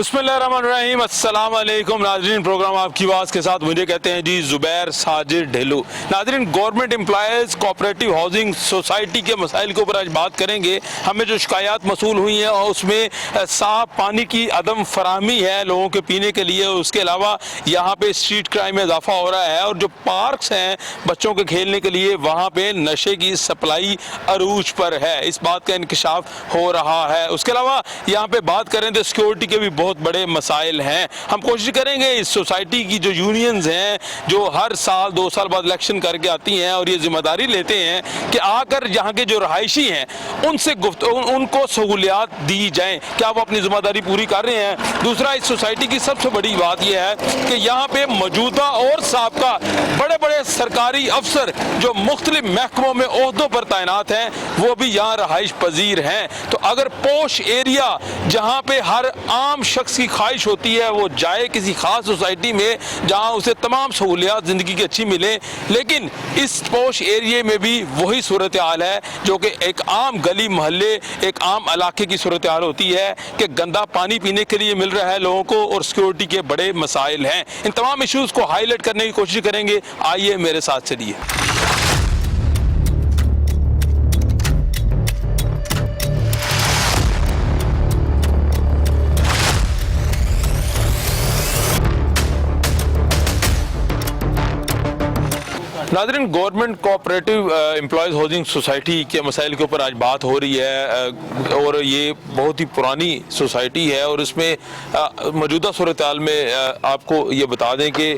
बिस्मिल्लाहिर्रहमानिर्रहीम, अस्सलाम वालेकुम नाज़रीन। प्रोग्राम आपकी आवाज़ के साथ मुझे कहते हैं जी ज़ुबैर साजिद ढेलू। नाज़रीन, government employees cooperative housing society के मसाइल के ऊपर आज बात करेंगे। हमें जो शिकायत मसूल हुई हैं और उसमें साफ़ पानी की अदम फराहमी है लोगों के पीने के लिए। उसके अलावा यहाँ पे स्ट्रीट क्राइम में इजाफा हो रहा है और जो पार्क्स हैं बच्चों के खेलने के लिए वहाँ पे नशे की सप्लाई अरूज पर है। इस बात का इंकशाफ हो रहा है। उसके अलावा यहाँ पे बात करें तो सिक्योरिटी के भी बहुत बड़े मसाइल हैं। हम कोशिश करेंगे इस सोसाइटी की जो यूनियंस हैं जो हर साल 2 साल बाद इलेक्शन करके आती हैं और ये जिम्मेदारी लेते हैं कि आकर यहाँ के जो रहायशी हैं उनसे उनको सहूलियात दी जाएं, क्या वो अपनी जिम्मेदारी पूरी कर रहे हैं। दूसरा, इस सोसाइटी की सबसे बड़ी बात यह है कि यहाँ पे मौजूदा और साबका बड़े बड़े सरकारी अफसर जो मुख्तलिफ महकमों में ओहदों पर तैनात हैं वो भी यहाँ रहाइश पजीर हैं। तो अगर पोश एरिया जहाँ पे हर आम शख्स की ख्वाहिश होती है वो जाए किसी खास सोसाइटी में जहाँ उसे तमाम सहूलियात ज़िंदगी की अच्छी मिले, लेकिन इस पोश एरिए में भी वही सूरत हाल है जो कि एक आम गली मोहल्ले एक आम इलाके की सूरत हाल होती है कि गंदा पानी पीने के लिए मिल रहा है लोगों को और सिक्योरिटी के बड़े मसाइल हैं। इन तमाम इशूज़ को हाईलाइट करने की कोशिश करेंगे। आइए मेरे साथ चलिए। नाज़रीन, government cooperative employees housing society के मसाइल के ऊपर आज बात हो रही है और ये बहुत ही पुरानी सोसाइटी है और इसमें मौजूदा सूरत हाल में आपको ये बता दें कि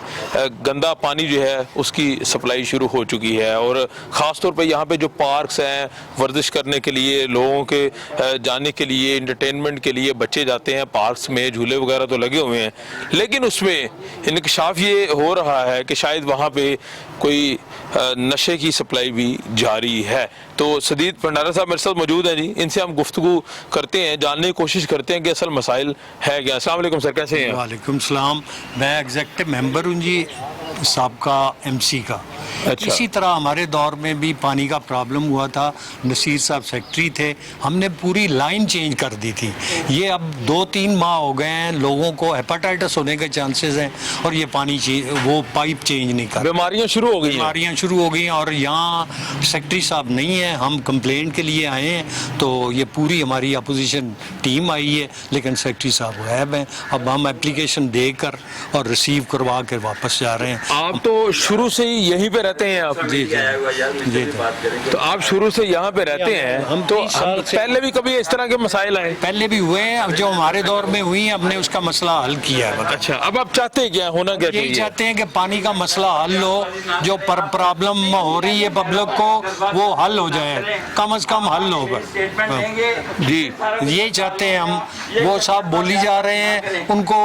गंदा पानी जो है उसकी सप्लाई शुरू हो चुकी है और ख़ास तौर पे यहाँ पे जो पार्क्स हैं वर्जिश करने के लिए लोगों के जाने के लिए इंटरटेनमेंट के लिए बच्चे जाते हैं पार्क्स में, झूले वगैरह तो लगे हुए हैं, लेकिन उसमें इंकशाफ ये हो रहा है कि शायद वहाँ पे कोई नशे की सप्लाई भी जारी है। तो सदीद भंडारा साहब मेरे साथ मौजूद हैं जी, इनसे हम गुफ्तगू करते हैं, जानने की कोशिश करते हैं कि असल मसाइल है क्या। अस्सलाम वालेकुम सर, कैसे हैं? वालेकुम सलाम। मैं एग्जेक्टिव मेंबर हूँ जी साबका एमसी का। अच्छा। इसी तरह हमारे दौर में भी पानी का प्रॉब्लम हुआ था। नसीर साहब सेक्रेटरी थे, हमने पूरी लाइन चेंज कर दी थी। ये अब 2-3 माह हो गए हैं, लोगों को हेपेटाइटिस होने के चांसेस हैं और ये पानी वो पाइप चेंज नहीं कर, बीमारियाँ शुरू हो गई, बीमारियाँ शुरू हो गई। और यहाँ सेक्रेटरी साहब नहीं है, हम कंप्लेंट के लिए आए हैं तो ये पूरी हमारी अपोजिशन टीम आई है, लेकिन सेक्रेटरी साहब गायब हैं। अब हम एप्लीकेशन देकर और रिसीव करवा कर वापस जा रहे हैं। आप तो शुरू से ही यहीं पे रहते हैं आप? जी जी। तो आप शुरू से यहाँ पे रहते हैं, हम तो पहले भी कभी इस तरह के मसाइल आए? पहले भी हुए हैं, अब जो हमारे दौर में हुई है हमने उसका मसला हल किया है। अच्छा, अब आप चाहते हैं क्या, होना क्या चाहिए? यही चाहते हैं कि पानी का मसला हल हो, जो प्रॉब्लम हो रही है पब्लिक को वो हल हो जाए, कम से कम हल होगा जी। यही चाहते हैं हम। वो साहब बोली जा रहे हैं उनको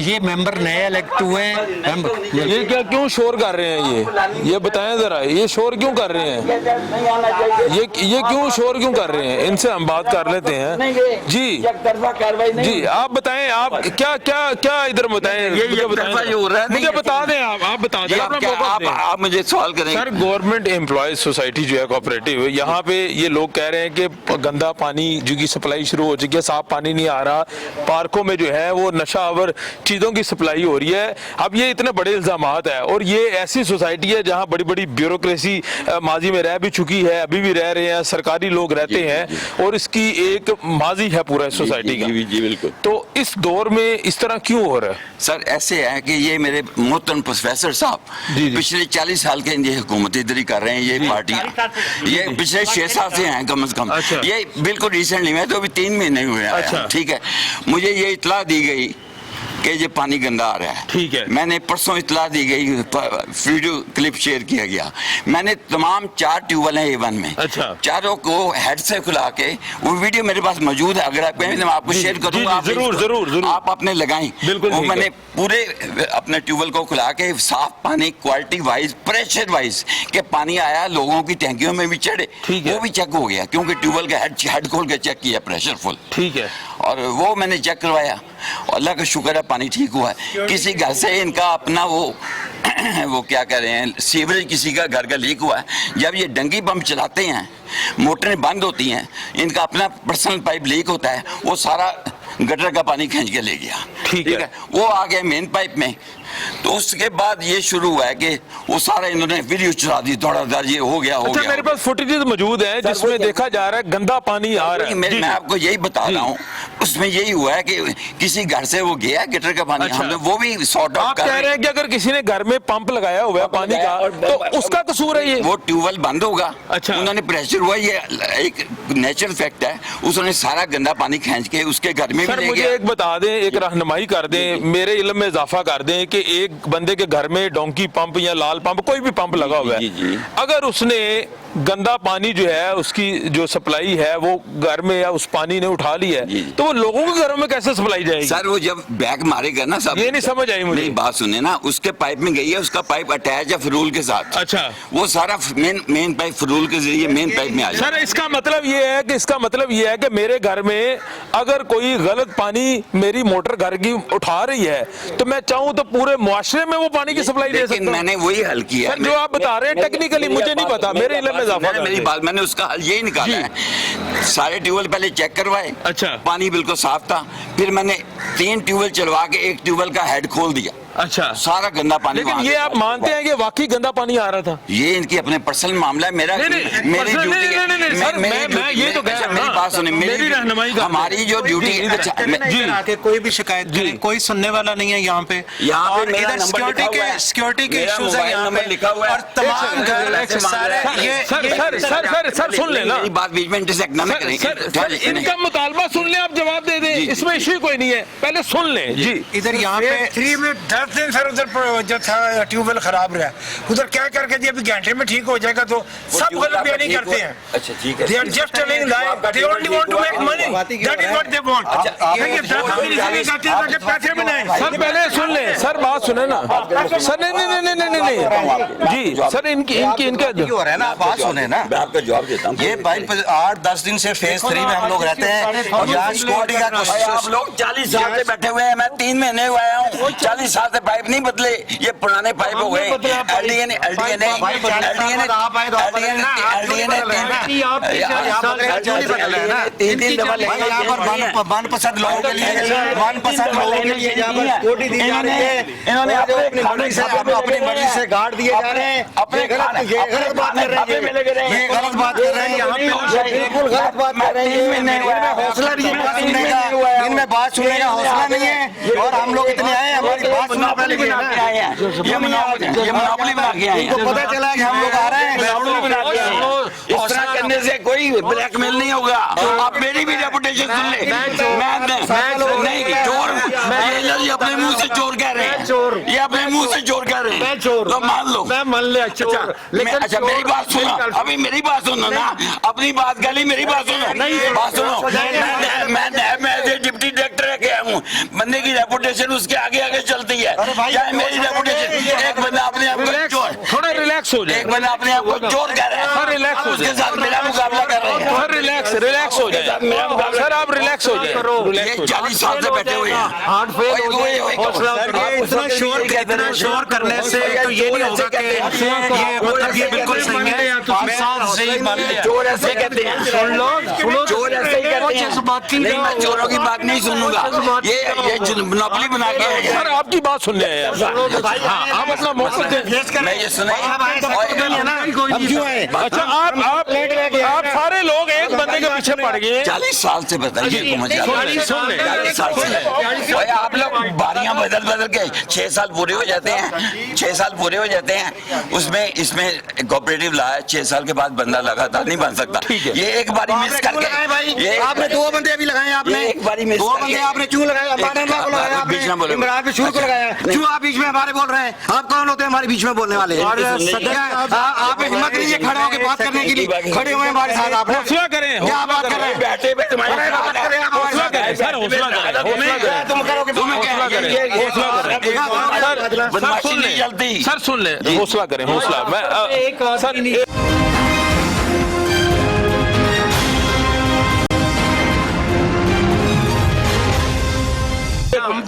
ये मेंबर नए इलेक्ट हुए हैं। ये क्या क्यों शोर कर रहे हैं? ये बताएं जरा, ये शोर क्यों कर रहे हैं? ये क्यों शोर क्यों कर रहे हैं? इनसे हम बात कर लेते हैं। जी जी, आप बताएं, आप क्या क्या क्या इधर बताएं, मुझे बता दें। आप बता दें, आप मुझे सवाल करें। सर, गवर्नमेंट एम्प्लॉयज सोसाइटी जो है कोऑपरेटिव, यहाँ पे ये लोग कह रहे हैं कि गंदा पानी जो की सप्लाई शुरू हो चुकी है, साफ पानी नहीं आ रहा, पार्कों में जो है वो नशावर चीज़ों की सप्लाई हो रही है। अब ये इतने बड़े इल्जामात है और ये ऐसी सोसाइटी है जहाँ बड़ी बड़ी ब्यूरोक्रेसी माजी में रह भी चुकी है, अभी भी रह रहे हैं, सरकारी लोग रहते हैं और इसकी एक माजी है पूरा सोसाइटी का। जी बिल्कुल। तो इस दौर में इस तरह क्यों हो रहा है? सर ऐसे है कि ये मेरे मोहतरम प्रोफेसर साहब पिछले 40 साल के ये हुकूमत इधर ही कर रहे हैं। ये पार्टियां ये पिछले 6 साल से हैं कम से कम। अच्छा। ये बिल्कुल रिसेंटली में तो अभी 3 महीने हुए हैं। अच्छा। ठीक है, मुझे ये इतला दी गई कि ये पानी गंदा आ रहा है। ठीक है। मैंने परसों इतला दी गई, वीडियो क्लिप शेयर किया गया। मैंने तमाम 4 ट्यूबवेल हैं A1 में। अच्छा। चारों को हेड से खुला के, वो वीडियो मेरे पास मौजूद है, अगर आप मैं आपको शेयर करूंगा, आप जरूर आप अपने लगाएं। बिल्कुल। वो मैंने पूरे अपने ट्यूबवेल को खुला के साफ पानी क्वालिटी वाइज प्रेशर वाइज के पानी आया, लोगों की टैंकियों में भी चढ़े, वो भी चेक हो गया क्योंकि ट्यूबवेल का हेड खोल के चेक किया प्रेशर फुल। ठीक है। और वो मैंने चेक करवाया, अल्लाह का शुक्र है पानी ठीक हुआ है। किसी घर से इनका अपना वो क्या कह रहे हैं, सीवरेज किसी का घर का लीक हुआ है। जब ये डंगी पंप चलाते हैं, मोटरें बंद होती हैं, इनका अपना पर्सनल पाइप लीक होता है, वो सारा गटर का पानी खींच के ले गया। ठीक है। वो आ गया मेन पाइप में, तो उसके बाद ये शुरू हुआ है कि वो सारा इन्होंने वीडियो चला दी, दौड़ा ये हो गया अच्छा, मेरे पास फुटेजेस मौजूद है जिसमें देखा जा रहा है गंदा पानी आ रहा है। मैं आपको यही बता रहा हूँ, उसमें यही हुआ है कि किसी घर से वो गया गटर का पानी, अच्छा। हमने वो भी सॉर्ट आउट आप कर कह रहे रहे हैं कि अगर किसी ने घर में पंप लगाया हुआ है पानी का तो उसका कसूर है ये? वो ट्यूबवेल बंद होगा। अच्छा। उन्होंने प्रेशर हुआ, ये एक नेचुरल फैक्ट है, उसने सारा गंदा पानी खींच के उसके घर में भी सर ले मुझे गया। एक बता दें, एक रहनुमाई कर दें, मेरे इल्म में इजाफा कर दें कि एक बंदे के घर में डोंकी पंप या लाल पंप कोई भी पंप लगा हुआ जी, जी। है, अगर उसने गंदा पानी जो है उसकी जो सप्लाई है वो घर में या उस पानी ने उठा ली है, जी। तो वो लोगों के घरों में कैसे सप्लाई जाएगी? सर वो जब बैग मारेगा ना सब, ये नहीं समझ आई मुझे। मेरी बात सुने ना, उसके पाइप में गई है, उसका पाइप अटैच है फरूल के साथ। अच्छा। वो सारा मेन पाइप फरूल के जरिए मेन पाइप में आ जाए। सर इसका मतलब ये है कि मेरे घर में अगर कोई गलत पानी मेरी मोटर घर की उठा रही है तो मैं चाहूं तो पूरे मुआशरे में वो पानी की सप्लाई दे लेकिन सकता हूं। मैंने वही हल किया सर जो आप बता रहे हैं टेक्निकली मुझे नहीं पता, मेरे इल्म में इजाफा कर मेरी दें। बात, मैंने उसका हल यही निकाला जी। है। सारे ट्यूबवेल पहले चेक करवाए, अच्छा। पानी बिल्कुल साफ था, फिर मैंने 3 ट्यूबवेल चलवा के एक ट्यूबवेल का हेड खोल दिया, अच्छा। सारा गंदा पानी लेकिन वहां ये से आप मानते हैं कि वाकई गंदा पानी आ रहा था? ये इनकी अपने पर्सनल मामला है, मेरा नहीं, मेरी personal ड्यूटी नहीं, सर, मैं ये तो कह रहा हूं, मेरी बात सुनिए, मेरी रहनुमाई कर हमारी जो ड्यूटी, जी, अच्छा जी। आके कोई भी शिकायत करे, कोई सुनने वाला नहीं है यहाँ पे। यहाँ पे और मेरा इधर नंबर सिक्योरिटी लिखा हुआ के है। सिक्योरिटी के मेरा इश्यूज है मोबाइल यहाँ नंबर पे, लिखा हुआ है। और तमाम घर सारे ये सर सुन लेना, मेरी बात बीच में इंटरसेक्ट ना करें। सर इनका मुतालबा सुन ले, आप जवाब दे दें, इसमें इश्यू कोई नहीं है, पहले सुन लें। जी इधर यहाँ पे 3 में 10 दिन सर उधर जो था ट्यूबवेल खराब रहा, उधर क्या करके दिया, अभी घंटे में ठीक हो जाएगा, तो सब गलत बयानी करते हैं। अच्छा ठीक है। They are just telling lie. They only want to make money. That is what they want. देखिए 10 आदमी इसलिए करते हैं ताकि पैसे बनाएं। सर पहले सुन ले, सर बात सुने ना सर। नहीं जी सर, इनके हो रहा है ना, बात सुने ना। मैं आपका जवाब देता हूँ। ये भाई 8-10 दिन से फेज 3 में हम लोग रहते हैं और यहाँ सिक्योरिटी का भाई आप लोग 40 साल से बैठे हुए हैं, मैं 3 महीने हुआ हूँ, 40 साल से पाइप नहीं बदले, ये पुराने पाइप हो गए। मनपसंद लोगों के लिए, मनपसंद लोगों के लिए यहाँ पर सिक्योरिटी दी जा रही है। इन्होंने अपनी मर्जी से गार्ड दिए जा रहे हैं। ये गलत बात कर रहे हैं, ये गलत बात कर रहे हैं, यहाँ पे बिल्कुल गलत बात कर रहे हैं। इनमें हौसला नहीं है बात सुनने का, इनमें बात सुनने का हौसला नहीं है। और हम लोग इतने आए, हमारी बात सुनने वाले भी हैं। ये मोनोपोली बना के आए हैं। इनको पता चला कि हम लोग आ रहे हैं। इस तरह करने से कोई ब्लैकमेल नहीं होगा। आप मेरी भी रेपुटेशन सुन ले। नहीं चोर, ये अपने मुंह से चोर कह रहे हैं, ये अपने मुंह से चोर कह रहे हैं, तो मान लो। मैं मान लिया चोर, अच्छा मेरी बात सुनो, अभी मेरी बात सुनो ना, अपनी बात गाली, मेरी बात सुनो, बात सुनो। मैं डिप्टी डायरेक्टर गया हूँ, बंदे की रेपुटेशन उसके आगे आगे चलती है। क्या है मेरी रेपुटेशन? एक बंदा अपने आप को चोर, थोड़ा रिलैक्स हो जाए, एक बंदा अपने आप को चोर कह रहा है, सर रिलैक्स हो उसके जाए, साथ मेरा मुकाबला कर रहे हैं। सर रिलैक्स हो जाए, सर आप रिलैक्स हो जाए। ये 40 साल से बैठे हुए हैं। इतना शोर करने से तो ये नहीं होगा कि ये मतलब ये बिल्कुल सही है। चोर ऐसे कहते हैं, चोर ऐसे ही कहते हैं। नहीं, मैं चोरों की बात नहीं सुनूंगा। ये मोनोपोली बना के आए हैं। सर आपकी बात सुन ले यार, हाँ, आप अपना मौका दें। मैं ये सुना अच्छा आप सारे लोग एक बंदे के पीछे पड़ गए। 40 साल से बताइए मुझे, 40 साल से भाई आप लोग बारियां बदल बदल के 6 साल पूरे हो जाते हैं, 6 साल पूरे हो जाते हैं। उसमें इसमें कोऑपरेटिव ला है, 6 साल के बाद बंदा लगातार नहीं बन सकता। ये एक बारी मिस करके, ये आपने 2 बंदे अभी लगाए, आपने एक बारी मिस 2 बंदे आपने क्यों लगाए? बीच में बोलो, इमरान पे शुरू को लगाया, क्यों आप बीच में हमारे बोल रहे हैं? आप कौन होते हैं हमारे बीच में बोलने वाले? आप हिम्मत नहीं है खड़े होकर बात करने के लिए, खड़े हुए हमारे साथ। आप हौसला करें, क्या बात कर रहे हैं? बैठे पे तुम्हारे हौसला करें सर, हौसला करें, तुम करोगे, हौसला करें, सर सुन ले, सर सुन ले, हौसला करें, हौसला। मैं सर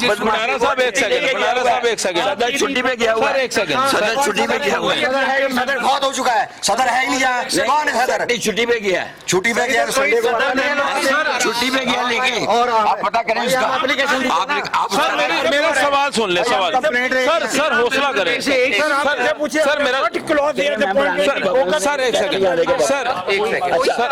बनारा साहब एक सेकंड, बनारा साहब एक सेकंड, सदर छुट्टी पे गया हुआ सर है। एक सेकंड, सदर छुट्टी पे गया हुआ है। सदर बहुत हो चुका है, सदर है ही नहीं यहाँ। कौन है सदर? छुट्टी पे गया है। छुट्टी पे गया, संडे को छुट्टी पे गया लेके और आप पता करें इसका। आप सर मेरा सवाल सुन ले, सवाल सर हौसला करें सर मेरा सर एक सेकंड सर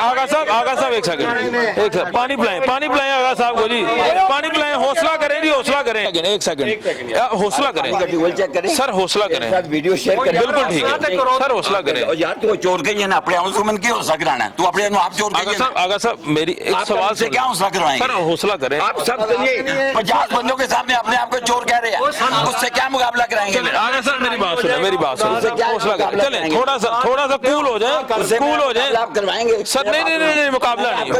आगा साहब एक सेकंड पानी पिलाएं आगा साहब को जी, पानी पिलाएं, हौसला करें जी, हौसला करें, एक सेकंड हौसला करें ड्यूबल चेक करें सर, हौसला करें, वीडियो शेयर करें। बिल्कुल ठीक है सर, हौसला करें। और यार तू चोर के ये ना अपने आंसू में क्यों हौसला कराना है? तू अपने आप चोर के आगा साहब मेरी एक सवाल से क्या हौसला करवाएंगे? सर हौसला करें। आप सब सुनिए, 50 बंदों के सामने अपने आप को चोर कह रहे हैं, उससे क्या मुकाबला कराएंगे? आगा सर मेरी बात सुने, हौसला करें, चले थोड़ा सा कूल हो जाए, आप करवाएंगे सर नहीं मुकाबला नहीं।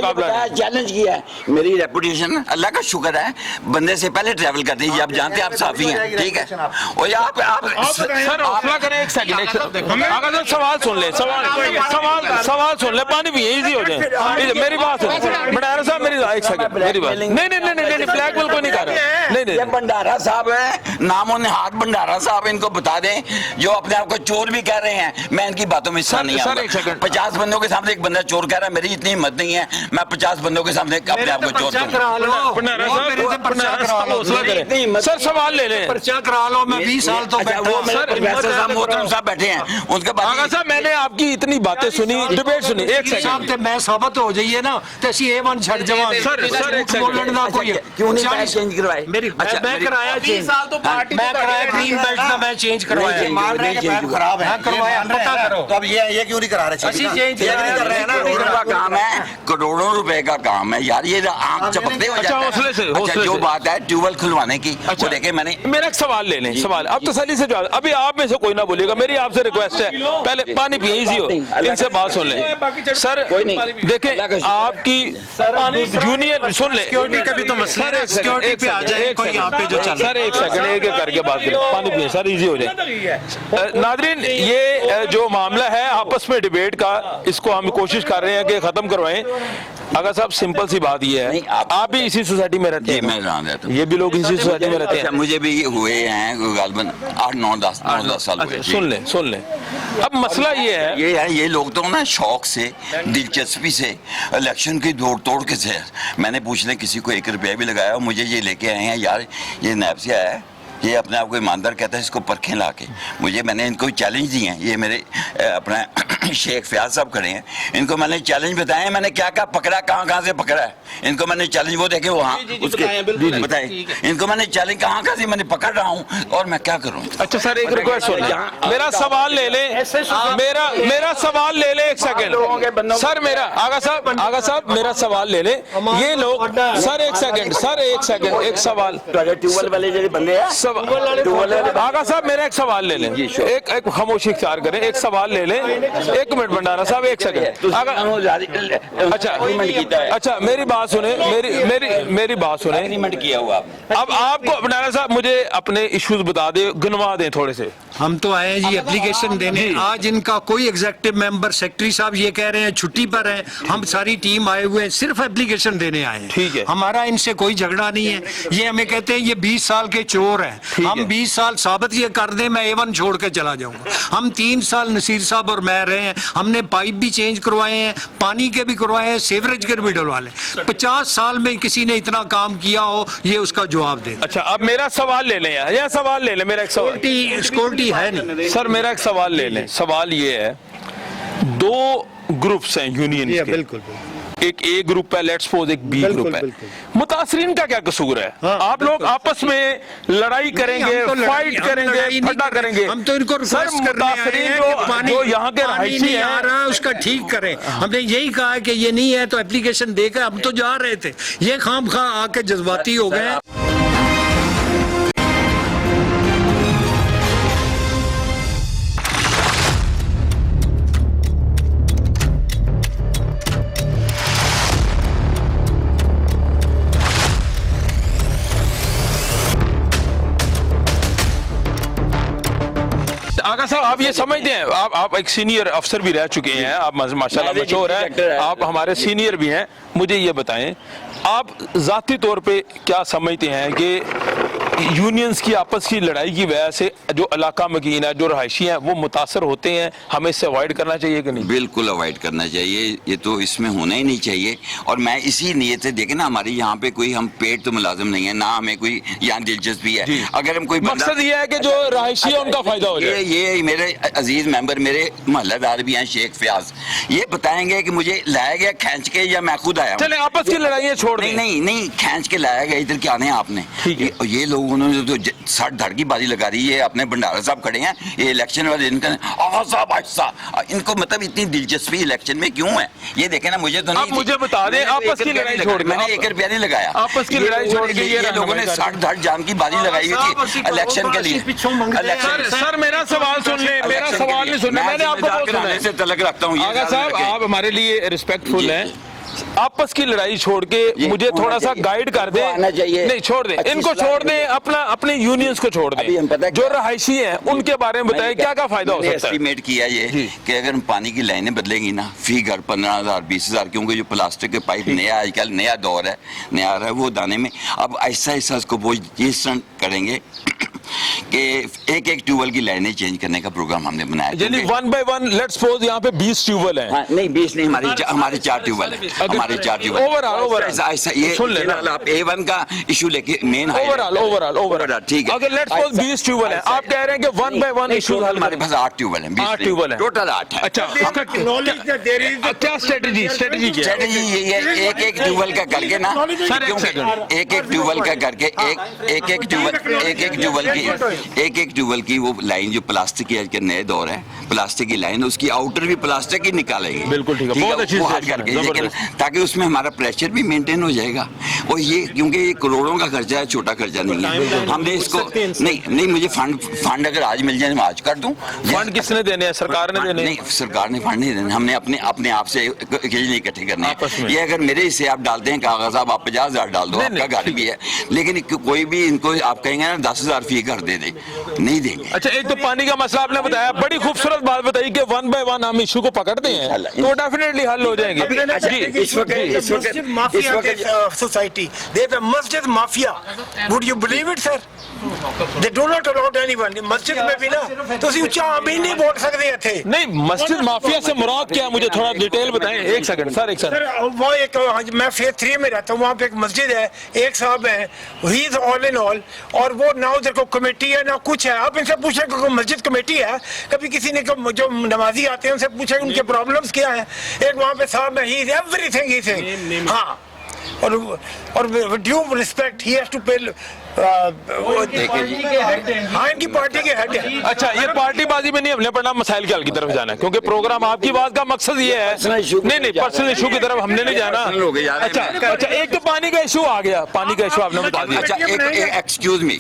चैलेंज किया है। मेरी रेपुटेशन अल्लाह का शुक्र है, बंदे से पहले ट्रैवल कर दीजिए। आप जानते हैं आप साफी हैं, ठीक है। और आप सर हौसला करें, एक सेकंड आगा सर सवाल सुन ले, सवाल सुन ले, पानी भी इजी हो जाए, मेरी बात सुन भंडारा साहब, मेरी एक सेकंड, मेरी बात नहीं ब्लैकमेल कोई नहीं कर रहा, नहीं ये भंडारा साहब है, नामों ने हाथ भंडारा साहब, इनको बता दें जो अपने आप को चोर भी कह रहे हैं। मैं इनकी बातों में हिस्सा नहीं सर, एक आऊंगा। सेकंड। 50 बंदों के सामने एक बंदा चोर कह रहा है, मेरी इतनी हिम्मत नहीं है मैं 50 बंदों के सामने अपने आप को चोर कहूं। भंडारा साहब हौसला करें सर, सवाल ले लें, पर्चा करा लो, मैं 20 साल तो अच्छा, वो मेरे प्रोफेसर साहब मोहतरम साहब बैठे हैं, उनके आगा बाद साहब मैंने आपकी इतनी बातें सुनी, डिबेट सुनी, एक सेकंड ਤੇ ਮੈਂ ਸਾਬਤ ਹੋ ਜਾਈਏ ਨਾ ਤੇ ਅਸੀਂ A1 ਛੱਡ ਜਾਵਾਂਗੇ ਸਰ, ਇੱਕ second। ਬੋਲਣ ਦਾ ਕੋਈ क्यों नहीं पैर चेंज करवाए? ਮੇਰੀ ਮੈਂ ਕਰਾਇਆ ਚੇਂਜ ਮੈਂ ਕਰਾਇਆ ग्रीन बेल्ट ਦਾ मैं चेंज करवाया मान रहे हैं कि पैप खराब है, करवाया पता करो तो अब ये क्यों नहीं करा रहे? ਅਸੀਂ चेंज ये नहीं कर रहे हैं ना। करोड़ों का काम है, करोड़ों रुपए का काम है यार, ये आंख चपकते हो अच्छा, जाता हौसले से, है। अच्छा, हौसले जो से। बात है ट्यूबवेल खुलवाने की, वो देखे मैंने मेरा एक सवाल ले लें, सवाल अब तसल्ली से जवाब, अभी आप में से कोई ना बोलेगा, मेरी आपसे रिक्वेस्ट है, पहले पानी पिए, इजी हो, इनसे बात सुन लें सर, देखें आपकी यूनियन सुन ले, सिक्योरिटी का भी तो मसला है, सिक्योरिटी पे आ जाए कोई यहाँ पे जो चल सर एक सेकंड एक करके बात करें, पानी पिए सर, इजी हो जाए। नादरीन ये जो मामला है आपस में डिबेट का, इसको हम कोशिश कर रहे हैं कि खत्म करवाएं। अगर साहब सिंपल सी बात ये नहीं, है, आप भी इसी सोसाइटी में रहते जी, हैं, मैं जहाँ रहता हूँ। ये भी लोग इसी सोसाइटी में रहते अच्छा, हैं। मुझे भी हुए हैं गालबन 8 9 10 साल हुए। अच्छा, सुन ले अब मसला ये है, ये लोग तो ना शौक से, दिलचस्पी से, इलेक्शन की दौड़ तोड़ के से, मैंने पूछने किसी को 1 रुपया भी लगाया, मुझे ये लेके आए हैं यार, ये नैब से आया है, ये अपने आप को ईमानदार कहता है, इसको परखें ला के। मैंने इनको चैलेंज दिए हैं, ये मेरे अपना शेख फयाज साहब खड़े हैं, इनको मैंने चैलेंज बताए, मैंने क्या क्या पकड़ा, कहाँ से पकड़ा है, इनको मैंने चैलेंज, वो देखे वहाँ उसके बताए, इनको मैंने चैलेंज कहाँ से मैंने पकड़ रहा हूँ, और मैं क्या करूँ? अच्छा सर एक रिक्वेस्ट सुन लें, मेरा सवाल ले लें, मेरा सवाल ले लें, एक सेकंड सर, मेरा आगा साहब मेरा सवाल ले लें, ये लोग सर एक सेकंड एक सवाल, ट्यूबवेल वाले जो बंदे हैं, आगा साहब मेरा एक सवाल ले लें, एक खामोशी इख्तियार करें, एक सवाल ले लें, 1 मिनट भंडारा साहब, एक सेकंड अच्छा मेरी बात सुने, मेरी बात सुने, एग्रीमेंट किया हुआ आपने। अब आपको भंडारा साहब मुझे अपने इश्यूज बता दे, गिनवा दें थोड़े से। हम तो आए हैं जी एप्लीकेशन देने, आज इनका कोई एग्जीक्यूटिव मेंबर, सेक्रेटरी साहब ये कह रहे हैं छुट्टी पर हैं, हम सारी टीम आए हुए हैं, सिर्फ एप्लीकेशन देने आए हैं। ठीक है, हमारा इनसे कोई झगड़ा नहीं है, ये हमें कहते हैं ये 20 साल के चोर हैं, हम 20 साल साबित ये कर दें, मैं A1 छोड़ के चला जाऊंगा। हम 3 साल नसीर साहब और मैं रहे हैं, हमने पाइप भी चेंज करवाए हैं, पानी के भी करवाए हैं, सीवरेज के भी डलवाए। 50 साल में किसी ने इतना काम किया हो, ये उसका जवाब दे। अच्छा अब मेरा सवाल ले लें, यह सवाल ले लें, मेरा एक सवाल सिक्योरिटी है नहीं सर, मेरा एक सवाल ले लें, सवाल ये है, 2 ग्रुप्स हैं यूनियन के, बिल्कुल एक ए ग्रुप है, लेट्स सपोज एक बी ग्रुप है, मुतासरीन का क्या कसूर है? आप लोग आपस में लड़ाई करेंगे, फाइट करेंगे, फटा करेंगे, हम तो इनको सर मुतासरीन जो यहाँ के रहायशी आ हैं, रहा है उसका ठीक करें। हमने यही कहा कि ये नहीं है तो एप्लीकेशन देकर हम तो जा रहे थे, ये खामखा आके जज्बाती हो गए। आगा साहब आप ये समझते हैं, आप एक सीनियर अफसर भी रह चुके हैं, आप माशाल्लाह मशहूर हैं, आप हमारे सीनियर भी हैं, मुझे ये बताएं आप जाती तौर पे क्या समझते हैं कि यूनियंस की आपस की लड़ाई की वजह से जो इलाका मकीन है, जो रहायशी हैं, वो मुतासर होते हैं, हमें इससे अवॉइड करना चाहिए कि नहीं? बिल्कुल अवॉइड करना चाहिए, ये तो इसमें होना ही नहीं चाहिए। और मैं इसी नीयत से देखे ना, हमारे यहाँ पे कोई हम पेड तो मुलाजिम नहीं है ना, हमें कोई यहाँ दिलचस्पी है। अगर हम कोई मकसद ये है कि जो रहायशी है उनका फायदा हो जाए। ये मेरे अजीज मेंबर, मेरे मोहल्लेदार भी हैं, शेख फयाज, ये बताएंगे कि मुझे लाया गया खींच के या मैं खुद आया। चले आपस की लड़ाइयाँ छोड़ दें। नहीं खींच के लाया गया, इधर क्या आने आपने। ये लोग उन्होंने तो सड़ धड़ की बाजी लगा रही है। अपने भंडारा साहब खड़े हैं, ये इलेक्शन वाले इनका इनको मतलब इतनी दिलचस्पी इलेक्शन में क्यों है, ये देखे ना। मुझे तो नहीं, मुझे बता दें, आपस की लड़ाई छोड़, मैंने 1 रुपया नहीं लगाया। आपस की लड़ाई छोड़ के ये लोगों ने सड़ धड़ जान की बाजी लगाई हुई थी इलेक्शन के लिए। सर मेरा सवाल सुन ले, मेरा सवाल नहीं सुनना, मैंने आपको बहुत सुना है। से तलक रखता हूँ। आगा साहब, आप हमारे लिए रिस्पेक्टफुल हैं, आपस की लड़ाई छोड़ के मुझे थोड़ा सा गाइड कर दें। नहीं छोड़ दें, इनको छोड़ दें, अपने यूनियंस को छोड़ दें, जो रहायशी हैं उनके बारे में बताएं क्या क्या फायदा हो सकता है। एस्टीमेट किया ये कि अगर हम पानी की लाइनें बदलेंगी ना, फी घर 15,000 20,000, क्योंकि जो प्लास्टिक के पाइप नया आजकल नया दौर है, नया आ रहा है, वो दाने में अब ऐसा ऐसा उसको बोझ इस तरह करेंगे कि एक ट्यूबवेल की लाइनें चेंज करने का प्रोग्राम हमने बनाया। यानी 1 by 1 लेट्स सपोज यहाँ पे 20 ट्यूबवेल हैं। हाँ, नहीं 20 नहीं, हमारे 4 ट्यूबवेल है, हमारे 4 ट्यूबवेल। ओवरऑल ऐसा ये सुन लेना, आप A1 का इशू लेके मेन ओवरऑल ठीक है। अगर लेट्स सपोज 20 ट्यूबवेल हैं, आप कह रहे हैं कि 1 by 1 इशू हल। हमारे पास 8 ट्यूबवेल हैं, 8 ट्यूबवेल हैं, टोटल 8 है। अच्छा, क्या स्ट्रेटजी क्या है? ये एक ट्यूबवेल का करके ना, एक ट्यूबवेल का करके एक ट्यूबवेल की वो लाइन जो प्लास्टिक की आज के नए दौर है, प्लास्टिक की लाइन, उसकी आउटर भी प्लास्टिक ही निकालेंगे। बिल्कुल ठीक है, बहुत अच्छी वो हट करके, लेकिन ताकि उसमें हमारा प्रेशर भी मेंटेन हो जाएगा। और ये क्योंकि ये करोड़ों का खर्चा है, छोटा खर्चा नहीं है। हमने इसको नहीं मुझे फंड अगर आज मिल जाए मैं आज कर दूं। फंड किसने देने हैं? सरकार ने देने? नहीं, सरकार ने फंड नहीं देने, हमने अपने आप से नहीं इकट्ठे करने हैं। ये अगर मेरे हिस्से आप डालते हैं कागज साहब, आप 50,000 डाल दो, आपका घर भी है, लेकिन कोई भी इनको आप कहेंगे ना 10,000 फी कर दे, नहीं देंगे। अच्छा, एक तो पानी का मसला आपने बताया, बड़ी खूबसूरत बात बताई कि 1 by 1 हम इशू को पकड़ते हैं तो डेफिनेटली हल हो जाएंगे। इस वक्त mafia society, they have a मस्जिद mafia, would you believe it sir? They do not allow anyone. मस्जिद में भी ना तो ऊंचा आमीन नहीं बोल सकते थे। नहीं, मस्जिद माफिया से मुराद क्या है, मुझे थोड़ा डिटेल बताएं। एक सेकंड सर, वो एक मैं फेज 3 में रहता हूँ, वहाँ पे एक मस्जिद है, एक साहब है, he is all in all, और वो ना उधर को कमेटी है ना कुछ है। आप इनसे पूछे कोई मस्जिद कमेटी है, कभी किसी ने जो नमाजी आते हैं उनसे पूछे उनके प्रॉब्लम्स क्या है। एक वहाँ पे साहब है, he is everything, he thing, हाँ, और due respect he has to pay. हाँ, इनकी पार्टी के हेड है। अच्छा, ये पार्टीबाजी में नहीं, हमने पढ़ना मसाइल के हल की तरफ जाना है, क्योंकि प्रोग्राम आपकी बात का मकसद ये है। नहीं पर्सनल इशू की तरफ हमने नहीं जाना। अच्छा, एक तो पानी का इशू आ गया, पानी का इशू आपने बता दिया। अच्छा, एक्सक्यूज मी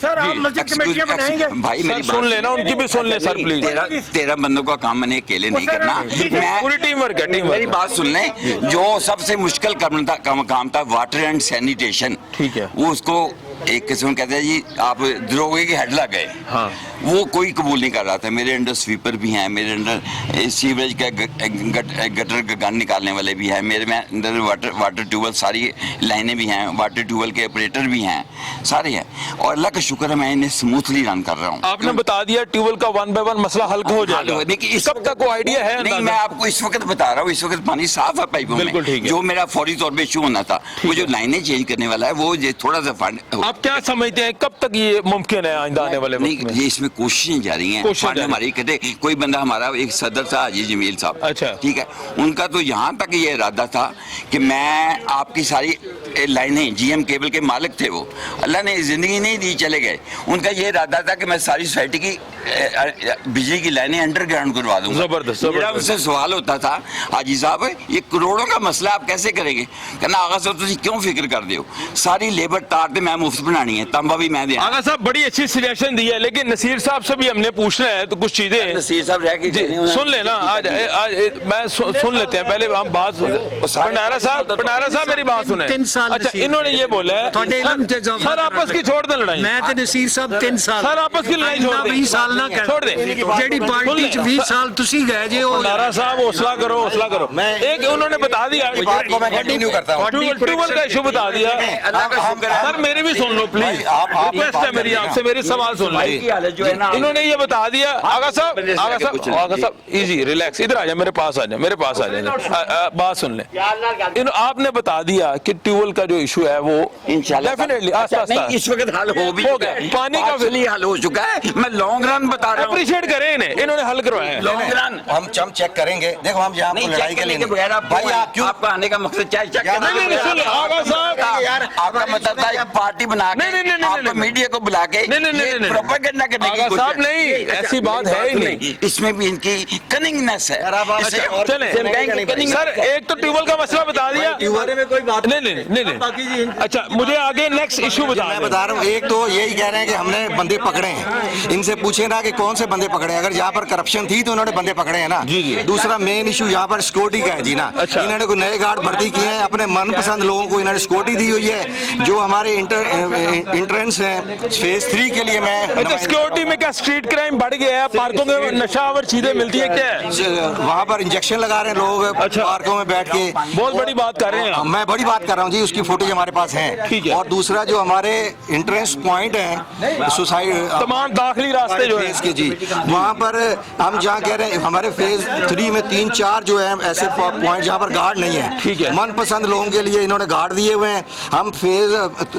भाई, मेरी सुन लेना, उनकी भी सुन ले सर प्लीज। 13 बंदों का काम मैंने अकेले नहीं करना, मैं पूरी टीम वर्क है। मेरी बात सुन लें, जो सबसे मुश्किल काम था वाटर एंड सैनिटेशन, ठीक है, वो उसको एक किस्म कहते हैं जी आप दरोगे के हेड लग गए। हाँ, वो कोई कबूल नहीं कर रहा था। मेरे अंडर स्वीपर भी हैं, मेरे अंडर सीवरेज का गटर का गन निकालने वाले भी हैं, मेरे में अंदर वाटर ट्यूबवेल सारी लाइनें भी हैं, वाटर ट्यूबवेल के ऑपरेटर भी हैं, सारे हैं। और अल्लाह का शुक्र है मैं इन्हें स्मूथली रन कर रहा हूँ। आपने बता दिया ट्यूबवेल का 1 by 1 मसला हल हो जाएगा। देखिए, कब तक को आइडिया है? नहीं, मैं आपको इस वक्त बता रहा हूँ, इस वक्त पानी साफ है पाइपों में। जो मेरा फौरी तौर पर इशू होना था, वो जो लाइनें चेंज करने वाला है, वो थोड़ा सा फंड। आप क्या समझते हैं कब तक ये मुमकिन है आइंदा आने वाले वक्त में? ये इसमें कोशिशें जारी हैं, फंड हमारी कहते। कोई बंदा हमारा एक सदर था हाजी जमील साहब, अच्छा, ठीक है, उनका तो यहाँ तक ये इरादा था कि मैं आपकी सारी लाइनें, जीएम केबल के मालिक थे वो, अल्लाह ने जिंदगी नहीं दी, चले गए। उनका ये इरादा था कि मैं सारी सोसाइटी की बिजली की लाइनें अंडरग्राउंड करवा दूंगा। जबरदस्त। मेरा उनसे सवाल होता था, हाजी साहब ये करोड़ों का मसला आप कैसे करेंगे? कहना आगा साहब तुम क्यों फिक्र कर दो, सारी लेबर तार मैं मुफ्त बनानी है, तांबा भी मैं दिया। आगा साहब बड़ी अच्छी सजेशन दी है, लेकिन नसीर साहब से भी हमने पूछना है तो कुछ चीजें। नसीर साहब रह के सुन लेना, आज मैं सुन लेते हैं, पहले हम बात। भंडारा साहब मेरी बात सुने। अच्छा, इन्होंने ये बोला है सर आपस की छोड़ दे लड़ाई। मैं तो नसीर साहब 3 साल सर आपस की लड़ाई छोड़ दे। 20 साल गल ना कर छोड़ दे। जेडी पार्टी च 20 साल तुसी गए जे ओ भंडारा साहब हौसला करो, हौसला करो। एक उन्होंने बता दिया, बात को मैं कंटिन्यू करता हूँ। ट्यूबवेल का इशू बता दिया। सर मेरी भी सुन लो प्लीज, रिक्वेस्ट है मेरी आपसे, मेरी सवाल सुन लो। इन्होंने ये बता दिया, आगा साहब इजी रिलैक्स, इधर आ जाए, मेरे पास आ जाए, मेरे पास आ जाए, बात सुन ले। आपने बता दिया कि ट्यूबवेल का जो इशू है वो डेफिनेटली इस वक्त हल हो गया, पानी का भी हल हो चुका है। मैं लॉन्ग रन बता रहा हूँ, अप्रिशिएट करें इन्हें, इन्होंने हल करवाया है। लॉन्ग रन हम चेक करेंगे। देखो हम यहाँ पर लड़ाई के लिए भाई आप क्यों आपका आने का मकसद क्या है? आगा साहब यार आपका मतलब था पार्टी बना के आपको मीडिया को बुला के प्रोपेगेंडा करने की कोशिश। साहब नहीं, ऐसी बात है ही नहीं। इसमें भी इनकी कनिंगनेस है। चले सर, एक तो ट्यूबवेल का मसला बता दिया, ट्यूबवेल में कोई बात नहीं। अच्छा मुझे आगे नेक्स्ट इशू मैं बता रहा हूँ। एक तो यही कह रहे हैं कि हमने बंदे पकड़े हैं, इनसे पूछे ना कि कौन से बंदे पकड़े। अगर यहाँ पर करप्शन थी तो उन्होंने बंदे पकड़े हैं ना। दूसरा मेन इशू यहाँ पर सिक्योरिटी का है जी ना। इन्होंने कोई नए गार्ड भर्ती किए हैं, अपने मनपसंद लोगों को इन्होंने सिक्योरिटी दी हुई है। जो हमारे इंट्रेंस है फेज 3 के लिए मैं सिक्योरिटी में क्या स्ट्रीट क्राइम बढ़ गया है, पार्कों में नशा और चीजें मिलती है क्या है? वहाँ पर इंजेक्शन लगा रहे हैं लोग पार्कों में बैठ के। बहुत बड़ी बात कर रहे हैं। मैं बड़ी बात कर रहा हूँ जी, उसकी फुटेज हमारे पास है। ठीक है। और दूसरा जो हमारे इंट्रेंस पॉइंट है सोसाइटी तमाम दाखिली रास्ते जो है के जी, वहाँ पर हम जहाँ कह रहे हैं हमारे फेज 3 में 3-4 जो है ऐसे पॉइंट जहाँ पर गार्ड नहीं है। ठीक है। मनपसंद लोगों के लिए इन्होंने गार्ड दिए हुए हैं। हम फेज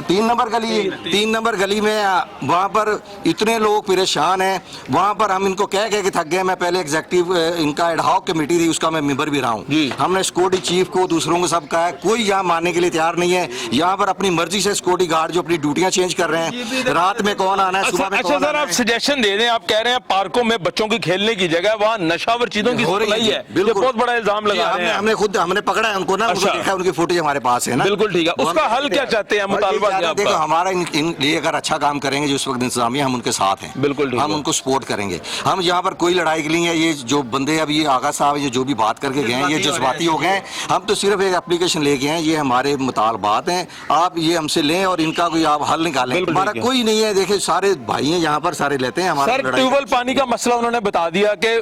3 नंबर गली में वहाँ पर इतने लोग परेशान हैं, वहाँ पर हम इनको कह के थक गए। मैं पहले एग्जीक्यूटिव इनका एडहॉक कमेटी थी, उसका मैं मेंबर भी रहा हूँ। हमने सिक्योरिटी चीफ को दूसरों को सब कहा है, कोई यहाँ मानने के लिए तैयार नहीं है। यहाँ पर अपनी मर्जी से सिक्योरिटी गार्ड जो अपनी ड्यूटियां चेंज कर रहे हैं, रात में कौन आना है, सुबह में कौन सर आना आप है। सजेशन दे दें, आप कह रहे हैं पार्कों में बच्चों की खेलने की जगह वहाँ नशावर चीजों की सप्लाई है, ये बहुत बड़ा इल्जाम लगा रहे हैं। हमने पकड़ा है उनको ना, उनको देखा, उनकी फुटेज हमारे पास है ना। बिल्कुल ठीक है, उसका हल क्या चाहते हैं? मुतालबा क्या देखो हमारा ये अगर अच्छा काम करेंगे जो इस वक्त इंतजामिया, हम उनके साथ हैं। बिल्कुल हम उनको सपोर्ट करेंगे। हम यहाँ पर कोई लड़ाई के लिए ये जो बंदे अभी आगा साहब ये जो भी बात करके गए हैं, ये जज्बाती हो गए हैं। हम तो सिर्फ एक एप्लीकेशन लेके हैं, ये हमारे मुतालबात हैं, आप ये हमसे लें और इनका कोई आप हल निकालें। हमारा कोई नहीं है, देखिए सारे भाई हैं यहाँ पर, सारे लेते हैं हमारा। सर ट्यूबवेल पानी का मसला उन्होंने बता दिया कि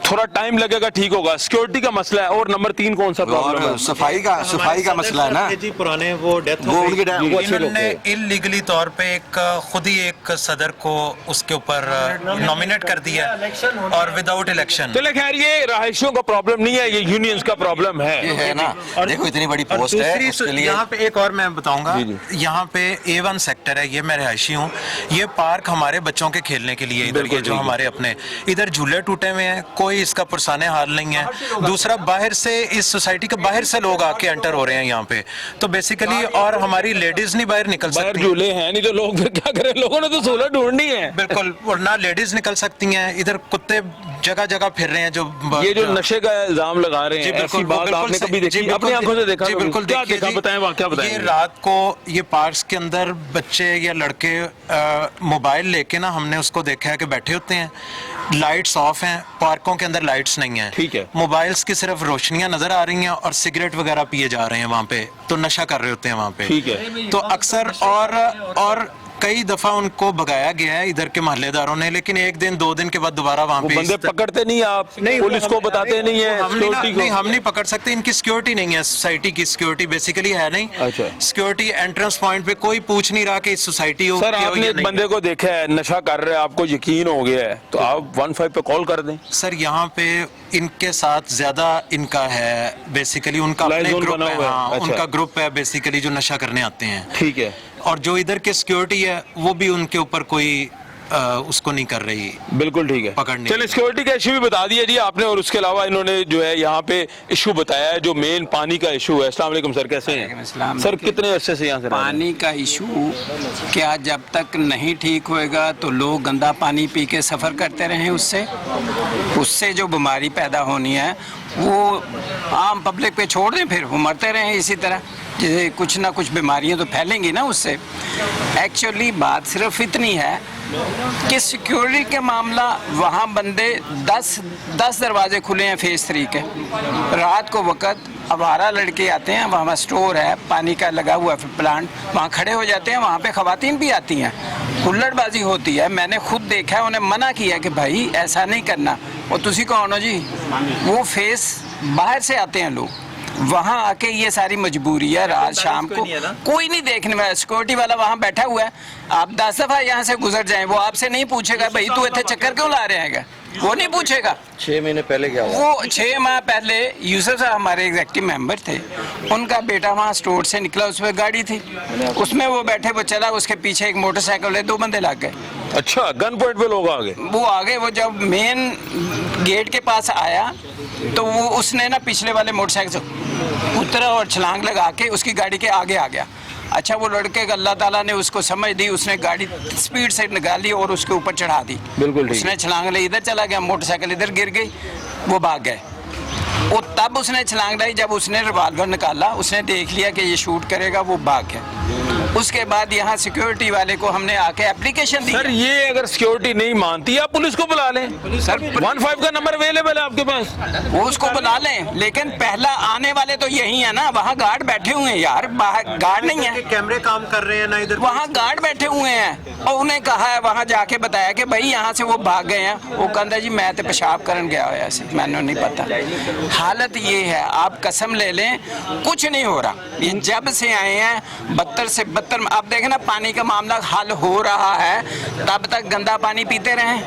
थोड़ा टाइम लगेगा, ठीक होगा। सिक्योरिटी का मसला है, और नंबर 3 कौन सा प्रॉब्लम है? सफाई का मसला है ना जी। पुराने वो डेथ वो उनकी इन्होंने इलीगली तौर पे खुद ही एक सदर को उसके ऊपर नॉमिनेट कर दिया और विदाउट इलेक्शन। चले खैर, ये रहायशियों का प्रॉब्लम नहीं है, ये यूनियंस का प्रॉब्लम है ना। देखो इतनी बड़ी पोस्ट है उसके लिए। यहाँ पे एक और मैं बताऊंगा, यहाँ पे A1 सेक्टर है, ये मैं रहायशी हूँ। ये पार्क हमारे बच्चों के खेलने के लिए इधर, ये जो हमारे अपने इधर झूले टूटे हुए हैं, कोई इसका पुरसाने हाल नहीं है। दूसरा बाहर से, इस सोसाइटी के बाहर से लोग आके एंटर हो रहे हैं यहाँ पे, तो बेसिकली और हमारी लेडीज नहीं बाहर निकल सकती। झूले हैं नहीं तो लोग फिर क्या करें, लोगों ने तो सोलर ढूंढनी है। बिल्कुल, और ना लेडीज निकल सकती हैं, इधर कुत्ते जगह जगह फिर रहे हैं। ये जो नशे का इल्जाम लगा रहे हैं, ऐसी बात आपने कभी देखी? अपनी आंखों से देखा? बिल्कुल क्या देखा, बताएं, क्या बताएं? ये रात को ये पार्क्स के अंदर बच्चे या लड़के मोबाइल लेके ना, हमने उसको देखा है कि बैठे होते हैं, लाइट्स ऑफ हैं, पार्कों के अंदर लाइट्स नहीं है। ठीक है। मोबाइल्स की सिर्फ रोशनियां नजर आ रही हैं और सिगरेट वगैरह पिए जा रहे हैं वहाँ पे, तो नशा कर रहे होते हैं वहाँ पे। ठीक है। तो अक्सर और कई दफा उनको भगाया गया है इधर के मोहल्लेदारों ने, लेकिन 1 दिन 2 दिन के बाद दोबारा वहाँ पे बंदे पकड़ते नहीं, आप पुलिस को बताते नहीं है? नहीं, हम नहीं पकड़ सकते, इनकी सिक्योरिटी नहीं है, सोसाइटी की सिक्योरिटी बेसिकली है नहीं। अच्छा। सिक्योरिटी एंट्रेंस पॉइंट पे कोई पूछ नहीं रहा कि इस सोसाइटी हो। सर आपने एक बंदे को देखा है नशा कर रहे हैं, आपको यकीन हो गया है, तो आप 15 पे कॉल कर दें। सर यहाँ पे इनके साथ ज्यादा इनका है, बेसिकली उनका अपने ग्रुप है। हाँ, उनका ग्रुप है बेसिकली जो नशा करने आते हैं। ठीक है। और जो इधर के सिक्योरिटी है वो भी उनके ऊपर कोई उसको नहीं कर रही। बिल्कुल ठीक है, पकड़ने। चलिए सिक्योरिटी का इशू भी बता दिया जी आपने, और उसके अलावा इन्होंने जो है यहाँ पे इशू बताया है जो मेन पानी का इशू है। अस्सलाम वालेकुम सर, कैसे हैं? सर कितने अरसे से यहाँ से पानी का इशू क्या जब तक नहीं ठीक होएगा तो लोग गंदा पानी पी के सफ़र करते रहें, उससे जो बीमारी पैदा होनी है वो आम पब्लिक पे छोड़ दें, फिर वो मरते रहें इसी तरह। जैसे कुछ ना कुछ बीमारियां तो फैलेंगी ना उससे। एक्चुअली बात सिर्फ इतनी है कि सिक्योरिटी के मामला वहाँ बंदे 10 दरवाजे खुले हैं फेज 3 के। रात को वक़्त आवारा लड़के आते हैं, वहाँ स्टोर है पानी का लगा हुआ प्लांट, वहाँ खड़े हो जाते हैं, वहाँ पे ख़वातीन भी आती हैं, हुल्लड़बाजी होती है। मैंने खुद देखा है, उन्हें मना किया कि भाई ऐसा नहीं करना। और तुसी कौन हो जी? वो फेस बाहर से आते हैं लोग, वहाँ आके ये सारी मजबूरी है। रात शाम को कोई नहीं देखने वाला, सिक्योरिटी वाला वहाँ बैठा हुआ है। आप 10 दफा यहाँ से गुजर जाएं, वो आपसे नहीं पूछेगा भाई तू इतने चक्कर क्यों ला रहे हैं, वो नहीं पूछेगा। 6 महीने पहले क्या हुआ? वो 6 माह पहले यूसुफ साहब हमारे एग्जेक्टिव मेंबर थे, उनका बेटा वहाँ स्टोर से निकला, उसमें गाड़ी थी, उसमें वो बैठे, वो चला, उसके पीछे एक मोटरसाइकिल है, 2 बंदे लग गए। अच्छा, गन पॉइंट पे लोग आ गए? वो आगे, वो जब मेन गेट के पास आया तो वो उसने ना पिछले वाले मोटरसाइकिल से उतरा और छलांग लगा के उसकी गाड़ी के आगे आ गया। अच्छा, वो लड़के का अल्लाह ताला ने उसको समझ दी, उसने गाड़ी स्पीड से निकाली और उसके ऊपर चढ़ा दी। बिल्कुल ठीक। उसने छलांग ली, इधर चला गया, मोटरसाइकिल इधर गिर गई, वो भाग गए। वो तब उसने छलांग लाई जब उसने रिवाल्वर निकाला, उसने देख लिया कि ये शूट करेगा, वो भाग गया। उसके बाद यहाँ सिक्योरिटी वाले को हमने आके एप्लीकेशन दी। सर, ये अगर सिक्योरिटी नहीं मानती आप पुलिस को बुला लें। सर 15 का नंबर अवेलेबल है आपके पास, वो उसको बुला लें, लेकिन पहला आने वाले तो यही है ना, वहाँ गार्ड बैठे हुए हैं यार, बाहर गार्ड नहीं है, कैमरे काम कर रहे हैं ना इधर, वहाँ गार्ड बैठे हुए हैं। और उन्हें कहा है, वहाँ जाके बताया कि भाई यहाँ से वो भाग गए हैं। वो कहता जी मैं तो पेशाब करन गया हो, ऐसे मैंने नहीं पता। हालत ये है, आप कसम ले लें कुछ नहीं हो रहा। ये जब से आए हैं बदतर से बदतर। आप देखें ना, पानी का मामला हल हो रहा है, तब तक गंदा पानी पीते रहें।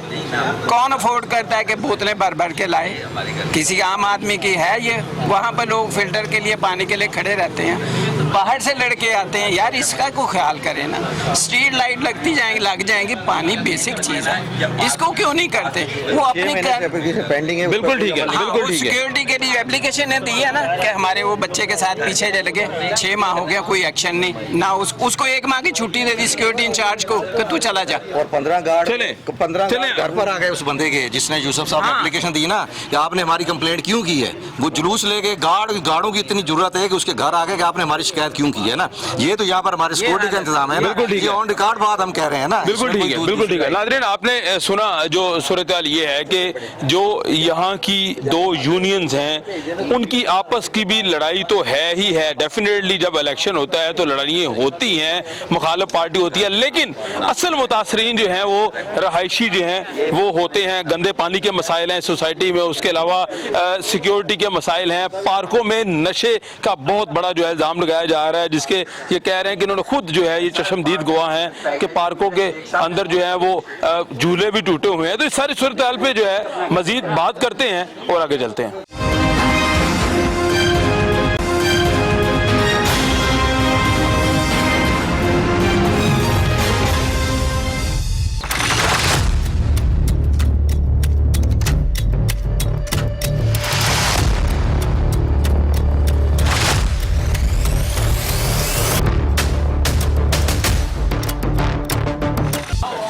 कौन अफोर्ड करता है कि बोतलें भर भर के लाए? किसी आम आदमी की है ये? वहाँ पर लोग फिल्टर के लिए पानी के लिए खड़े रहते हैं, बाहर से लड़के आते हैं। यार इसका को ख्याल करें ना, स्ट्रीट लाइट लग जाएंगी, पानी बेसिक चीज़ है, इसको क्यों नहीं करते? वो अपनी पेंडिंग है। बिल्कुल ठीक है, बिल्कुल ठीक है। सिक्योरिटी के लिए एप्लीकेशन ने दी है ना कि हमारे वो बच्चे के साथ पीछे चले गए, 6 माह हो गया, कोई एक्शन नहीं ना। उसको 1 माह की छुट्टी दे दी सिक्योरिटी इंचार्ज को कि तू चला जा। और 15 गार्ड चले 15 चले घर पर आ गए उस बंदे के, जिसने यूसुफ साहब ने एप्लीकेशन दी ना कि आपने हमारी कंप्लेंट क्यों की है। वो जुलूस लेके गार्डों की इतनी जरूरत है कि उसके घर आके कि आपने हमारी शिकायत क्यों की है ना। ये तो यहाँ पर हमारे सिक्योरिटी का इंतजाम है ना, ये ऑन रिकॉर्ड बात हम कह रहे हैं ना। बिल्कुल ठीक है, बिल्कुल ठीक है। नाज़रीन, आपने सुना जो सूरत-ए-हाल ये है कि जो यहाँ की 2 यूनियंस हैं उनकी आपस की भी लड़ाई तो है ही है। डेफिनेटली जब इलेक्शन होता है तो लड़ाइयाँ होती हैं, मुखालिफ पार्टी होती है, लेकिन असल मुतासरीन जो हैं वो रहायशी जो हैं वो होते हैं। गंदे पानी के मसाइल हैं सोसाइटी में, उसके अलावा सिक्योरिटी के मसाइल हैं। पार्कों में नशे का बहुत बड़ा जो है इल्ज़ाम लगाया जा रहा है, जिसके ये कह रहे हैं कि उन्होंने खुद जो है ये चशमदीद गवाह हैं कि पार्कों के अंदर जो है वो झूले भी टूटे हुए हैं। तो इस सारी सूरत हाल पे जो है मजीद बात करते हैं और आगे चलते हैं।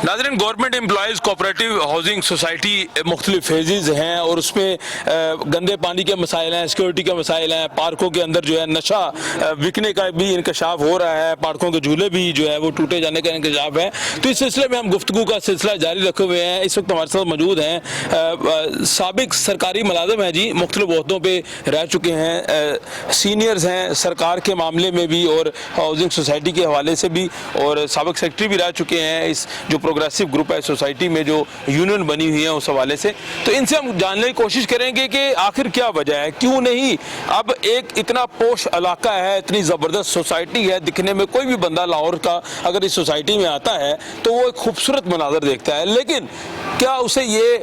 नाज़रीन, government employees cooperative housing society मुख्तलिफ फेजेज़ हैं और उसमें गंदे पानी के मसाइल हैं, सिक्योरिटी के मसाइल हैं, पार्कों के अंदर जो है नशा बिकने का भी इंकशाफ हो रहा है, पार्कों के झूले भी जो है वो टूटे जाने का इंकशाफ है। तो इस सिलसिले में हम गुफ्तगू का सिलसिला जारी रखे हुए हैं। इस वक्त हमारे साथ मौजूद हैं साबिक सरकारी मुलाजिम हैं जी, मुख्तलिफ ओहदों पर रह चुके हैं, सीनियर्स हैं सरकार के मामले में भी और हाउसिंग सोसाइटी के हवाले से भी, और साबिक सेक्रेटरी भी रह चुके हैं इस जो प्रोग्रेसिव ग्रुप है सोसाइटी में जो यूनियन बनी हुई है उस हवाले से। तो इनसे हम जानने की कोशिश करेंगे कि आखिर क्या वजह है, क्यों नहीं अब एक इतना पोश इलाका है, इतनी ज़बरदस्त सोसाइटी है, दिखने में कोई भी बंदा लाहौर का अगर इस सोसाइटी में आता है तो वो एक खूबसूरत मनाजर देखता है, लेकिन क्या उसे ये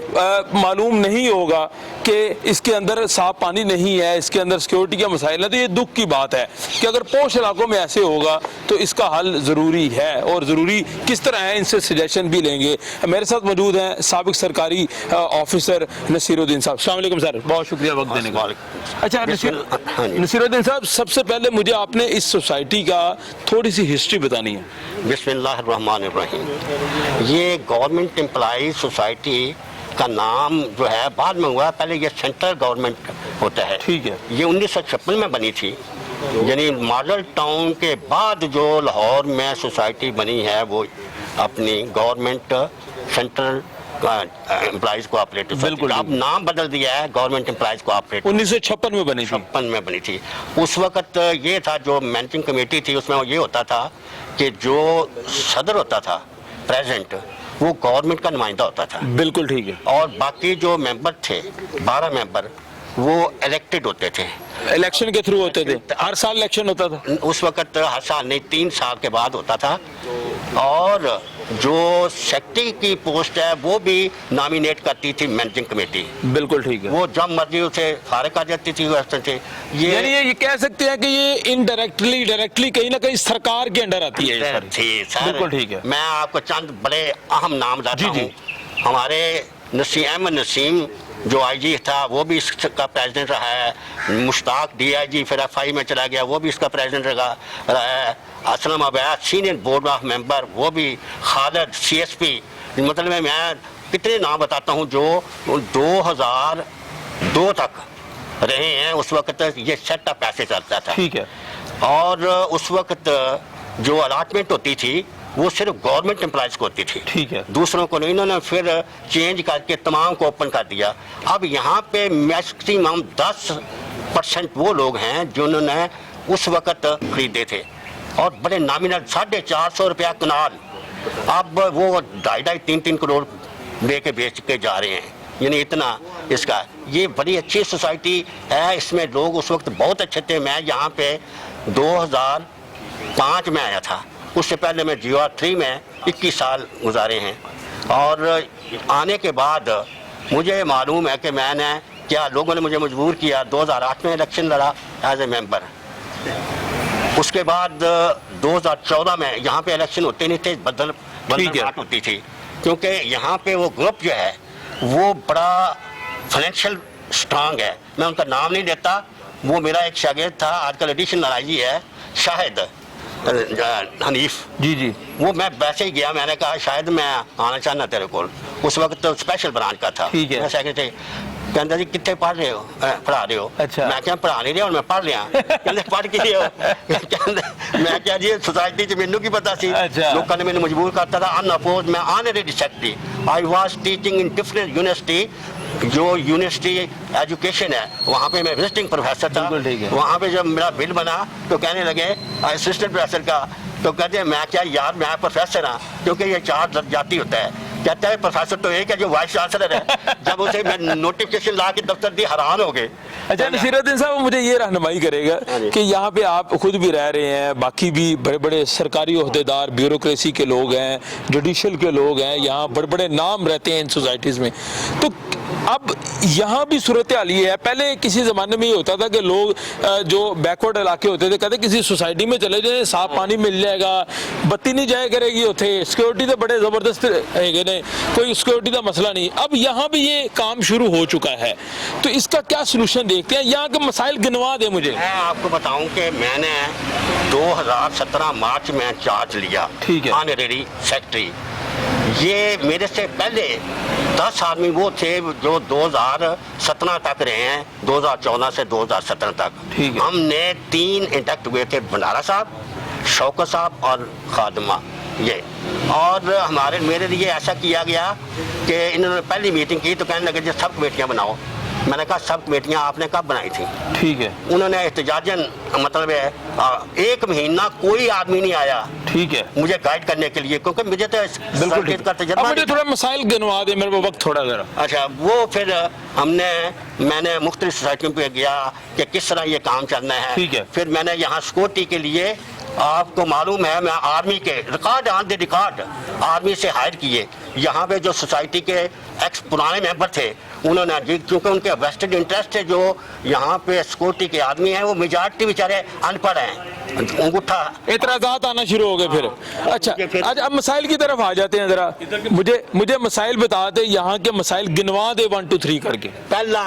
मालूम नहीं होगा कि इसके अंदर साफ पानी नहीं है, इसके अंदर सिक्योरिटी के मसाइल है। तो ये दुख की बात है कि अगर पोश इलाकों में ऐसे होगा तो इसका हल ज़रूरी है, और ज़रूरी किस तरह है इनसे सजेशन भी लेंगे। मेरे साथ मौजूद हैं साबिक सरकारी ऑफिसर नसीरुद्दीन साहब। अस्सलाम वालेकुम सर, बहुत शुक्रिया वक्त देने का। अच्छा नसीरुद्दीन साहब, सबसे पहले मुझे आपने इस सोसाइटी का थोड़ी सी हिस्ट्री बतानी है। बिस्मिल्लाहिर्रहमानिर्रहीम। ये गवर्नमेंट एम्प्लॉय सोसाइटी का नाम जो है बाद में हुआ, पहले ये सेंट्रल गवर्नमेंट होता है। ठीक है। ये 1956 में बनी थी यानी मॉडल टाउन के बाद जो लाहौर में सोसाइटी बनी है वो अपनी गवर्नमेंट सेंट्रल एम्प्लॉइज कोऑपरेटिव बिल्कुल। अब नाम बदल दिया है गवर्नमेंट एम्प्लॉइज कोऑपरेटिव। 1956 में बनी थी। 56 में बनी थी। उस वक्त ये था जो मैनेजिंग कमेटी थी उसमें ये होता था कि जो सदर होता था प्रेसिडेंट वो गवर्नमेंट का नुमाइंदा होता था। बिल्कुल ठीक है। और बाकी जो मेंबर थे 12 मेंबर वो इलेक्टेड होते थे, इलेक्शन के थ्रू होते थे, हर साल इलेक्शन होता था। उस वक्त हर साल नहीं 3 साल के बाद होता था। और जो सेक्रेटरी की पोस्ट है वो भी नॉमिनेट करती थी मैनेजिंग कमेटी। बिल्कुल ठीक है। वो जब मर्जी उसे फारिग कर जाती थी वैसे से। यानी ये कह सकते हैं कि ये इनडायरेक्टली डायरेक्टली कहीं ना कहीं सरकार के अंडर आती है ये सारी। थी सर। बिल्कुल ठीक है। मैं आपको चंद बड़े अहम नाम जी, बताता जी। हूँ। हमारे नसीम जो आईजी था वो भी इसका प्रेसिडेंट रहा है। मुश्ताक डीआईजी फिर एफआई में चला गया वो भी इसका प्रेसिडेंट रहा है। Aslam Awaid senior board of member वो भी। खालिद सीएसपी मतलब मैं कितने नाम बताता हूँ जो 2002 तक रहे हैं। उस वक्त ये सेटअप ऐसे चलता था। ठीक है। और उस वक्त जो अलाटमेंट होती थी वो सिर्फ गवर्नमेंट एम्प्लॉयज को होती थी। ठीक है। दूसरों को नहीं। इन्होंने फिर चेंज करके तमाम को ओपन कर दिया। अब यहाँ पे मैक्सिमम 10% वो लोग हैं जिन्होंने उस वक्त खरीदे थे और बड़े नॉमिनल 450 रुपया कनाल अब वो 2.5-3 करोड़ दे के बेच के जा रहे हैं। यानी इतना इसका ये बड़ी अच्छी सोसाइटी है। इसमें लोग उस वक्त बहुत अच्छे थे। मैं यहाँ पे 2005 में आया था। उससे पहले मैं GR3 में 21 साल गुजारे हैं। और आने के बाद मुझे मालूम है कि मैंने क्या लोगों ने मुझे मजबूर किया 2008 में इलेक्शन लड़ा एज ए मेंबर। उसके बाद 2014 में यहाँ पे इलेक्शन होते नहीं थे, बदल होती थी क्योंकि यहाँ पे वो ग्रुप जो है वो बड़ा फाइनेंशियल स्ट्रांग है। मैं उनका नाम नहीं लेता। वो मेरा एक शागिर्द था आजकल एडिशनल आईजी है शाहिद हनीफ जी जी। वो मैं वैसे ही गया। मैंने कहा शायद मैं आना चाहना तेरे को। उस वक्त तो स्पेशल ब्रांच का था। ठीक है। मैं सेक्रेटरी कहता जी कितने पढ़ रहे हो पढ़ा रहे हो। अच्छा। मैं क्या पढ़ा नहीं रहा और मैं पढ़ लिया। कहते पढ़ के लिए हो। मैं क्या जी सोसाइटी च मैनू की पता सी। अच्छा। लोगों ने मैंने मजबूर करता था अनअपोज। मैं honorary secretary I was teaching in different university. जो यूनिवर्सिटी एजुकेशन है वहाँ पे मैं विजिटिंग प्रोफेसर था। बिल्कुल ठीक है। वहाँ पे जब मेरा बिल बना तो कहने लगे असिस्टेंट प्रोफेसर का तो कहते हैं मैं क्या यार मैं प्रोफेसर हाँ क्योंकि ये 4 जाति होता है। कहता है प्रोफेसर तो एक है जो वाइस चांसलर है। जब उसे मैं नोटिफिकेशन ला के दफ्तर दी हैरान हो गए। अच्छा नसीरुद्दीन साहब मुझे ये रहनुमाई करेगा कि यहाँ पे आप खुद भी रह रहे हैं, बाकी भी बड़े बड़े सरकारी ओहदेदार ब्यूरोक्रेसी के लोग हैं, जुडिशल के लोग हैं, यहाँ बड़े बड़े नाम रहते हैं इन सोसाइटीज़ में। तो अब यहाँ भी सूरत हाल ये है। पहले किसी ज़माने में ये होता था कि लोग जो बैकवर्ड इलाके होते थे कहते किसी सोसाइटी में चले जाए साफ पानी मिल जाएगा, बत्ती नहीं जाया करेगी उथे, सिक्योरिटी तो बड़े ज़बरदस्त है ने, कोई सिक्योरिटी का मसला नहीं। अब यहाँ भी ये काम शुरू हो चुका है तो इसका क्या सोल्यूशन देखते हैं? यहाँ के मसाइल गिनवा दे मुझे। मैं आपको बताऊं कि मैंने 2017 मार्च में चार्ज लिया। ठीक है। Honorary secretary. ये मेरे से पहले 10 आदमी वो थे जो 2017 तक रहे हैं, 2014 से 2017 तक। ठीक है। हमने 3 इंटेक्ट हुए थे, भंडारा साहब, शौकत साहब और खादमा ये। और हमारे मेरे लिए ऐसा किया गया कि इन्होंने पहली मीटिंग की तो कहने लगे जी सब कमेटियाँ बनाओ। मैंने कहा सब कमेटियाँ आपने कब बनाई थी? ठीक है। उन्होंने एहतजाजन मतलब है 1 महीना कोई आदमी नहीं आया। ठीक है। मुझे गाइड करने के लिए क्योंकि मुझे तो बिल्कुल ठीक। का अब तजुर्बा मुझे थोड़ा मसाइल गिनवा दे, मेरे को वक्त थोड़ा जरा। अच्छा वो फिर मैंने मुख्तलिफ सोसाइटियों पे गया कि किस तरह ये काम चलना है। ठीक है। फिर मैंने यहाँ सिक्योरिटी के लिए आपको मालूम है मैं आर्मी के record on the record army से हायर किए। यहाँ पे जो सोसाइटी के एक्स पुराने मेंबर थे उन्होंने क्योंकि उनके वेस्टेड इंटरेस्ट है जो यहाँ पे सिक्योरिटी के आदमी हैं वो मेजॉरिटी बेचारे अनपढ़ हैं। अंगूठा इतराजात आना शुरू हो गए फिर। अच्छा, आज अब मसाइल की तरफ आ जाते हैं जरा। मुझे मसाइल बता दे, यहाँ के मसाइल गिनवा दे 1 2 3 करके। पहला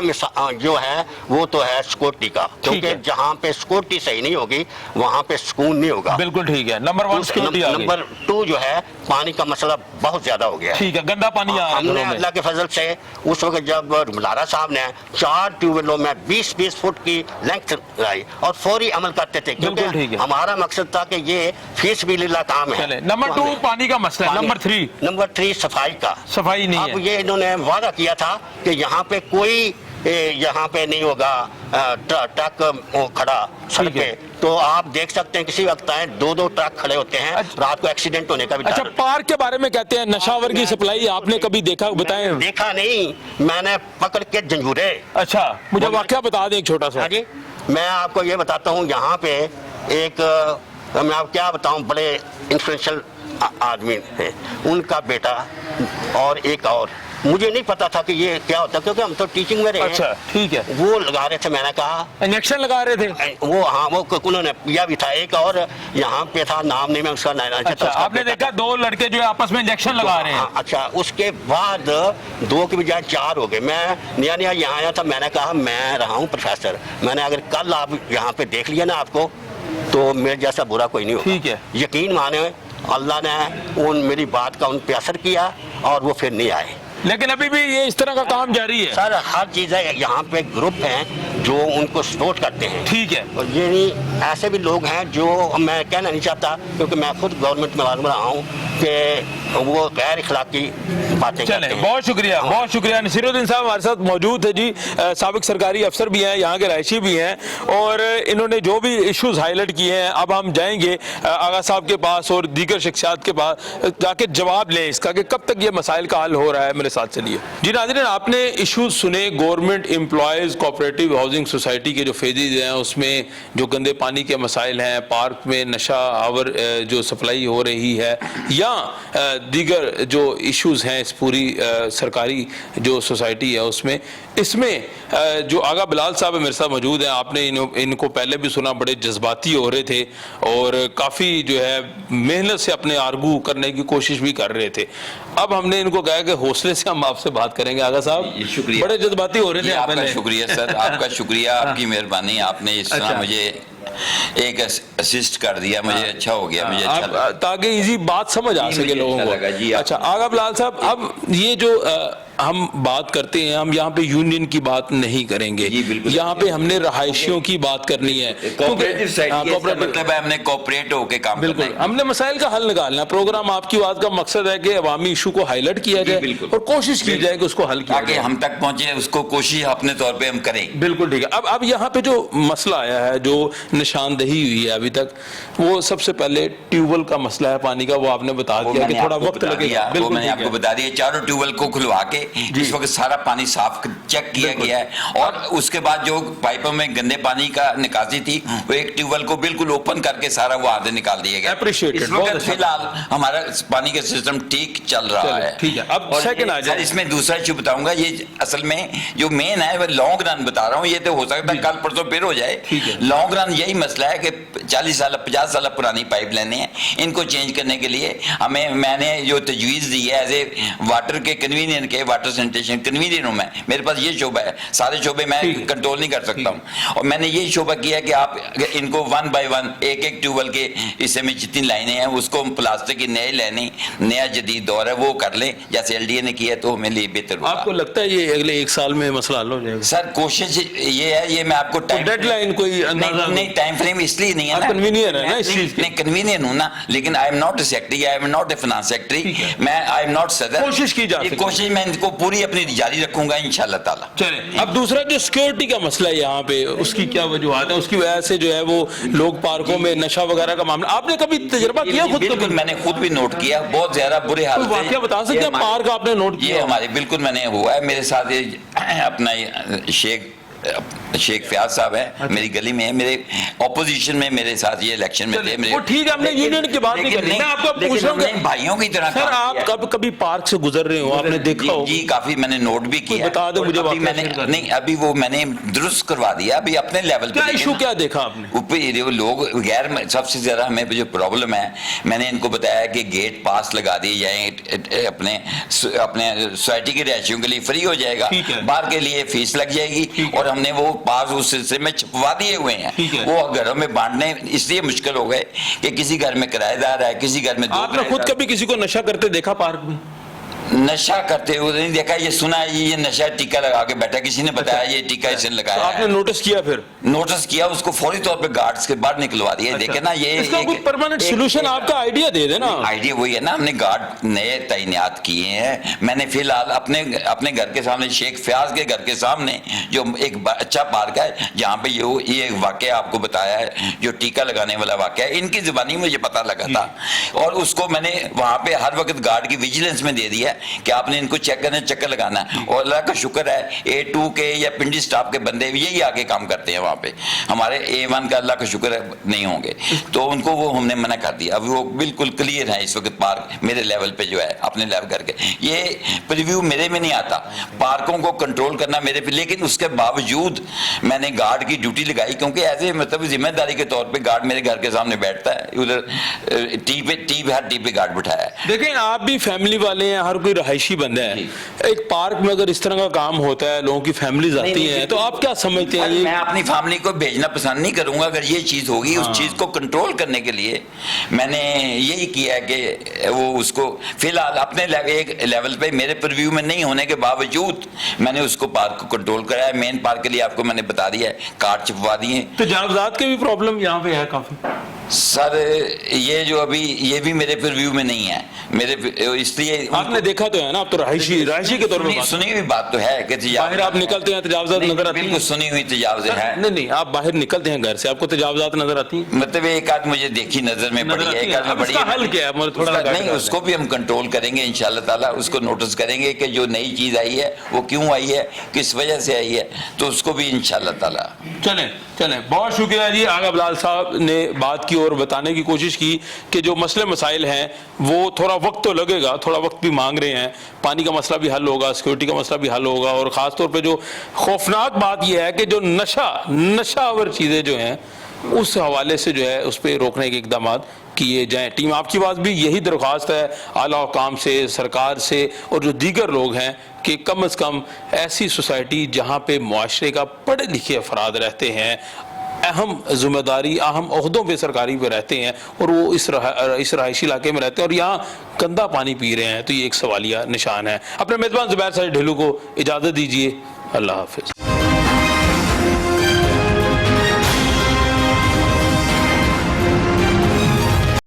जो है वो तो है सिक्योरिटी का, क्योंकि है। जहाँ पे सिक्योरिटी सही नहीं होगी वहाँ पे सुकून नहीं होगा। बिल्कुल ठीक है। नंबर 1 सिक्योरिटी आ गई। नंबर 2 जो है पानी का मसला बहुत ज्यादा हो गया है। ठीक है, गंदा पानी आ रहा है हमने घरों में। अल्लाह के फजल से उस वक्त जब मुलारा साहब ने 4 ट्यूबवेलों में 20-20 फुट की लेंथ लाई और फौरी अमल करते थे, बिल्कुल ठीक क्योंकि है। हमारा मकसद था कि ये फीसबिलिल्लाह काम है। चले, नंबर 2 पानी का मसला है। नंबर 3 सफाई का। सफाई नहीं अब है। ये इन्होंने वादा किया था कि यहाँ पे कोई यहाँ पे नहीं होगा ट्रक खड़ा सड़क ठीक है। पे। तो आप देख सकते हैं किसी वक्त आए 2-2 ट्रक खड़े होते हैं, रात को एक्सीडेंट होने का भी अच्छा, डर। पार्क के बारे में कहते हैं नशावर की सप्लाई आपने कभी देखा, बताएं। देखा नहीं, मैंने पकड़ के जंजूरे। अच्छा, मुझे वाकया बता दें एक छोटा सा। हाँ जी, मैं आपको ये बताता हूँ, यहाँ पे एक मैं आपको क्या बताऊँ, बड़े इन्फ्लुएंशियल आदमी थे, उनका बेटा और एक और, मुझे नहीं पता था कि ये क्या होता, क्योंकि हम तो टीचिंग में रहे हैं। अच्छा, ठीक है। वो लगा रहे थे, मैंने कहा इंजेक्शन लगा रहे थे। वो, हाँ, वो उन्होंने पिया भी था। एक और यहाँ पे था, नाम नहीं मैं उसका। अच्छा, आपने देखा 2 लड़के जो है आपस में इंजेक्शन लगा रहे हैं। हाँ, अच्छा, उसके बाद 2 की बजाय 4 हो गए। मैं नया नया यहाँ आया था, मैंने कहा मैं रहा हूँ प्रोफेसर, मैंने अगर कल आप यहाँ पे देख लिया ना आपको, तो मेरे जैसा बुरा कोई नहीं होगा। ठीक है। यकीन माने, अल्लाह ने मेरी बात का उन पे असर किया और वो फिर नहीं आए। लेकिन अभी भी ये इस तरह का काम जारी है। सर, हर चीज़ है, यहाँ पे ग्रुप हैं जो उनको सपोर्ट करते हैं। ठीक है। और ये नहीं, ऐसे भी लोग हैं जो मैं कहना नहीं चाहता, क्योंकि मैं खुद गवर्नमेंट में रहा हूँ, कि वो गैर इखलाकी बातें चले, करते हैं। बहुत शुक्रिया, बहुत शुक्रिया। नसीरुद्दीन साहब हमारे साथ मौजूद है जी, साबिक सरकारी अफसर भी हैं, यहाँ के रहायशी भी हैं, और इन्होंने जो भी इश्यूज हाईलाइट किए हैं, अब हम जाएंगे आगा साहब के पास और दीगर शख्सियात के पास जाके जवाब लें इसका कि कब तक ये मसाइल का हल हो रहा है। मेरे साथ चलिए जी। नाज़रीन, आपने इश्यूज सुने, government employees cooperative housing society के जो फेजेज हैं उसमें जो गंदे पानी के मसाइल हैं, पार्क में नशा आवर जो सप्लाई हो रही है, या दीगर जो इश्यूज हैं इस पूरी सरकारी जो सोसाइटी है उसमें, इसमें जो आगा बिलाल साहब मेरे साथ मौजूद हैं, आपने इनको पहले भी सुना, बड़े जज्बाती हो रहे थे और काफ़ी जो है मेहनत से अपने आर्गू करने की कोशिश भी कर रहे थे। अब हमने इनको कहा कि हौसले से हम आपसे बात करेंगे। आगा साहब, शुक्रिया, बड़े जज्बाती हो रहे थे। आपका शुक्रिया सर, आपका शुक्रिया, आपकी मेहरबानी, आपने इस तरह अच्छा। मुझे एक असिस्ट कर दिया, मुझे अच्छा हो गया, मुझे अच्छा लगा। ताकि इजी बात समझ आ सके लोगों को। अच्छा, आगा बिलाल साहब, अब ये जो हम बात करते हैं, हम यहाँ पे यूनियन की बात नहीं करेंगे, यहाँ पे हमने रहायशियों की बात करनी है। कोऑपरेटिव सोसाइटी मतलब है हमने कोऑपरेट होकर काम करना है। हमने मसाइल का हल निकालना। प्रोग्राम आपकी बात का मकसद है कि अवामी इशू को हाईलाइट किया जाए और कोशिश की जाए कि उसको हल किया जाए, ताकि हम तक पहुंचे, उसको कोशिश अपने तौर पे हम करें। बिल्कुल ठीक है। अब यहाँ पे जो मसला आया है, जो निशानदही हुई है अभी तक, वो सबसे पहले ट्यूबवेल का मसला है पानी का। वो आपने बता दिया कि थोड़ा वक्त लगेगा। वो मैंने आपको बता दिया, चारों ट्यूबवेल को खुलवा के इस वक्त सारा पानी साफ चेक किया गया है, और उसके बाद जो पाइपों में गंदे पानी का निकासी थी, वो एक ट्यूबवेल को बिल्कुल ओपन करके सारा वो आधे निकाल दिया गया। इस वक्त फिलहाल हमारा पानी का सिस्टम ठीक चल रहा है। ठीक है। अब सेकंड आ जाए, इसमें दूसरा इशू बताऊंगा। ये असल में जो मेन है वो लॉन्ग रन बता रहा हूँ, ये तो हो सकता है कल परसों फिर हो जाए। लॉन्ग रन यही मसला है कि 40 साल 50 साल पुरानी पाइप लाइनें हैं, इनको चेंज करने के लिए मैंने जो तजवीज़ दी है एज ए वाटर के कन्वीनियन के वाटर सैनिटेशन कन्वीनियर हूँ मैं, मेरे पास ये शोबा है, सारे शोबे मैं कंट्रोल नहीं कर सकता हूँ, और मैंने ये शोबा किया कि आप इनको 1 by 1 एक ट्यूबवेल के हिस्से में जितनी लाइनें हैं उसको प्लास्टिक की नई लाइनें, नया जदीद दौर है, वो कर लें जैसे LDA ने किया, तो हमें लिए बेहतर होगा। आपको लगता है ये अगले 1 साल में मसला हल हो जाएगा? सर कोशिश ये है, ये मैं आपको डेडलाइन कोई नहीं टाइम फ्रेम इसलिए नहीं है ना, कन्वीनियर है ना इस चीज नहीं कन्वीनियर हूँ ना, लेकिन I am not a secretary, I am not a finance secretary, मैं आई एम नॉट सदर। कोशिश की जा सकती है, कोशिश मैं इनको पूरी अपनी जारी रखूंगा इंशाल्लाह ताला। चले, अब दूसरा जो सिक्योरिटी का मसला है यहाँ पे, उसकी क्या वजूहत है? उसकी वजह से जो है वो लोग पार्कों में नशा वगैरह का मामला, आपने कभी तजर्बा किया खुद? बिल्कुल, मैंने खुद भी नोट किया, बहुत ज्यादा बुरे हाल। वाकया बता सकते हैं पार्क आपने नोट किया? ये हमारे बिल्कुल मैंने हुआ है मेरे साथ, ये अपना शेख शेख फयाज साहब है, मेरी गली में है, मेरे ऑपोजिशन में मेरे साथ ये इलेक्शन में थे। वो ठीक है, हमने यूनियन की बात नहीं करनी, मैं आपको पूछ रहा हूँ भाइयों की तरह। सर आप कभी पार्क से गुजर रहे हो, आपने देखा हो? जी काफी मैंने नोट भी किया। बता दो मुझे। मैंने नहीं, अभी वो मैंने दुरुस्त करवा दिया, अभी अपने लेवल पे। क्या इशू क्या देखा आपने? लोग गैर, सबसे ज्यादा हमें जो प्रॉब्लम है, मैंने इनको बताया कि गेट पास लगा दिए जाए, अपने सोसाइटी के रहायशियों के लिए फ्री हो जाएगा, बाहर के लिए फीस लग जाएगी, और हमने वो पास उस सिलसिले में छपवा दिए हुए हैं। वो घरों में बांटने इसलिए मुश्किल हो गए कि किसी घर में किराएदार है, किसी घर में। आपने खुद कभी किसी को नशा करते देखा पार्क में? नशा करते हुए नहीं देखा, ये सुना है ये नशा टीका लगा के बैठा, किसी ने बताया ये टीका इसने लगाया। तो आपने नोटिस किया? फिर नोटिस किया, उसको फौरी तौर पे गार्ड्स के बाहर निकलवा दिया। देखे ना, ये इसका कोई परमानेंट सॉल्यूशन आपका आइडिया दे देना। आइडिया वही है ना, हमने गार्ड नए तैनात किए हैं। मैंने फिलहाल अपने घर के सामने, शेख फयाज के घर के सामने जो एक अच्छा पार्क है, जहाँ पे ये वाकया आपको बताया है, जो टीका लगाने वाला वाकया है, इनकी जुबानी मुझे पता लगा था, और उसको मैंने वहां पे हर वक्त गार्ड की विजिलेंस में दे दिया कि आपने इनको चेक करना, चक्कर लगाना है। और अल्लाह का शुक्र है A2 के या पिंडी स्टाफ के बंदे यही आगे काम करते हैं वहां पे, हमारे A1 का अल्लाह का शुक्र है नहीं होंगे, तो उनको वो हमने मना कर दिया। अभी वो बिल्कुल क्लियर है इस वक्त पार्क मेरे लेवल पे जो है, अपने लेवल करके। ये प्रीव्यू मेरे में नहीं आता, पार्कों को कंट्रोल करना मेरे पे, लेकिन उसके बावजूद मैंने गार्ड की ड्यूटी लगाई, क्योंकि ऐसे मतलब जिम्मेदारी के तौर पर गार्ड मेरे घर के सामने बैठता है, उधर हर टी पे गार्ड बिठाया है। देखें, आप भी फैमिली वाले हैं, हर कोई रहायशी बंदा है, एक पार्क में अगर इस तरह का काम होता है, लोगों की फैमिलीज आती हैं, तो आप क्या समझते हैं? मैं अपनी फैमिली को भेजना पसंद नहीं करूंगा अगर ये चीज होगी। उस चीज को कंट्रोल करने के लिए मैंने यही किया कि वो उसको फिलहाल अपने एक लेवल पे मेरे प्रीव्यू में नहीं होने के बावजूद मैंने उसको पार्क को कंट्रोल कराया। मेन पार्क के लिए आपको मैंने बता दिया है, कार्ड छपवा दिए। तो जागजात के भी प्रॉब्लम यहाँ पे है काफी सर, ये जो अभी ये भी मेरे प्रीव्यू में नहीं है, मेरे इसलिए आपने देखा तो है ना, आप तो रहायशी के तौर पर सुनी हुई बात तो है कि बाहर आप निकलते हैं तजावजात नजर आती है? सुनी हुई तजावज़ है। नहीं, आप बाहर निकलते हैं घर से, आपको तजावजात नजर आती है? मतलब एक आध मुझे देखी नजर में पड़ी है, एक आध में बड़ी है। हल क्या है? थोड़ा नहीं, उसको भी हम कंट्रोल करेंगे इंशाल्लाह ताला, उसको नोटिस करेंगे कि जो नई चीज आई है वो क्यों आई है, किस वजह से आई है, तो उसको भी इंशाल्लाह ताला। चलें, बहुत शुक्रिया जी। आगा बिलाल साहब ने बात की और बताने की कोशिश की कि जो मसले मसाइल हैं वो थोड़ा वक्त तो लगेगा, थोड़ा वक्त भी मांग रहे हैं। पानी का मसला भी हल होगा, सिक्योरिटी का मसला भी हल होगा, और ख़ास तौर पे जो खौफनाक बात यह है कि जो नशावर चीज़ें जो हैं उस हवाले से जो है उस पर रोकने के इकदाम किए जाएं। टीम आपकी बात भी यही दरख्वास्त है आला हुकाम से, सरकार से, और जो दीगर लोग हैं कि कम से कम ऐसी सोसाइटी जहाँ पे मुआशरे का पढ़े लिखे अफराद रहते हैं, अहम जिम्मेदारी अहम ओहदों पे सरकारी पे रहते हैं, और वो इस रहायशी इलाके में रहते हैं और यहाँ गंदा पानी पी रहे हैं, तो ये एक सवालिया निशान है। अपने मेज़बान ज़ुबैर साजिद ढिल्लू को इजाज़त दीजिए। अल्लाह हाफिज़।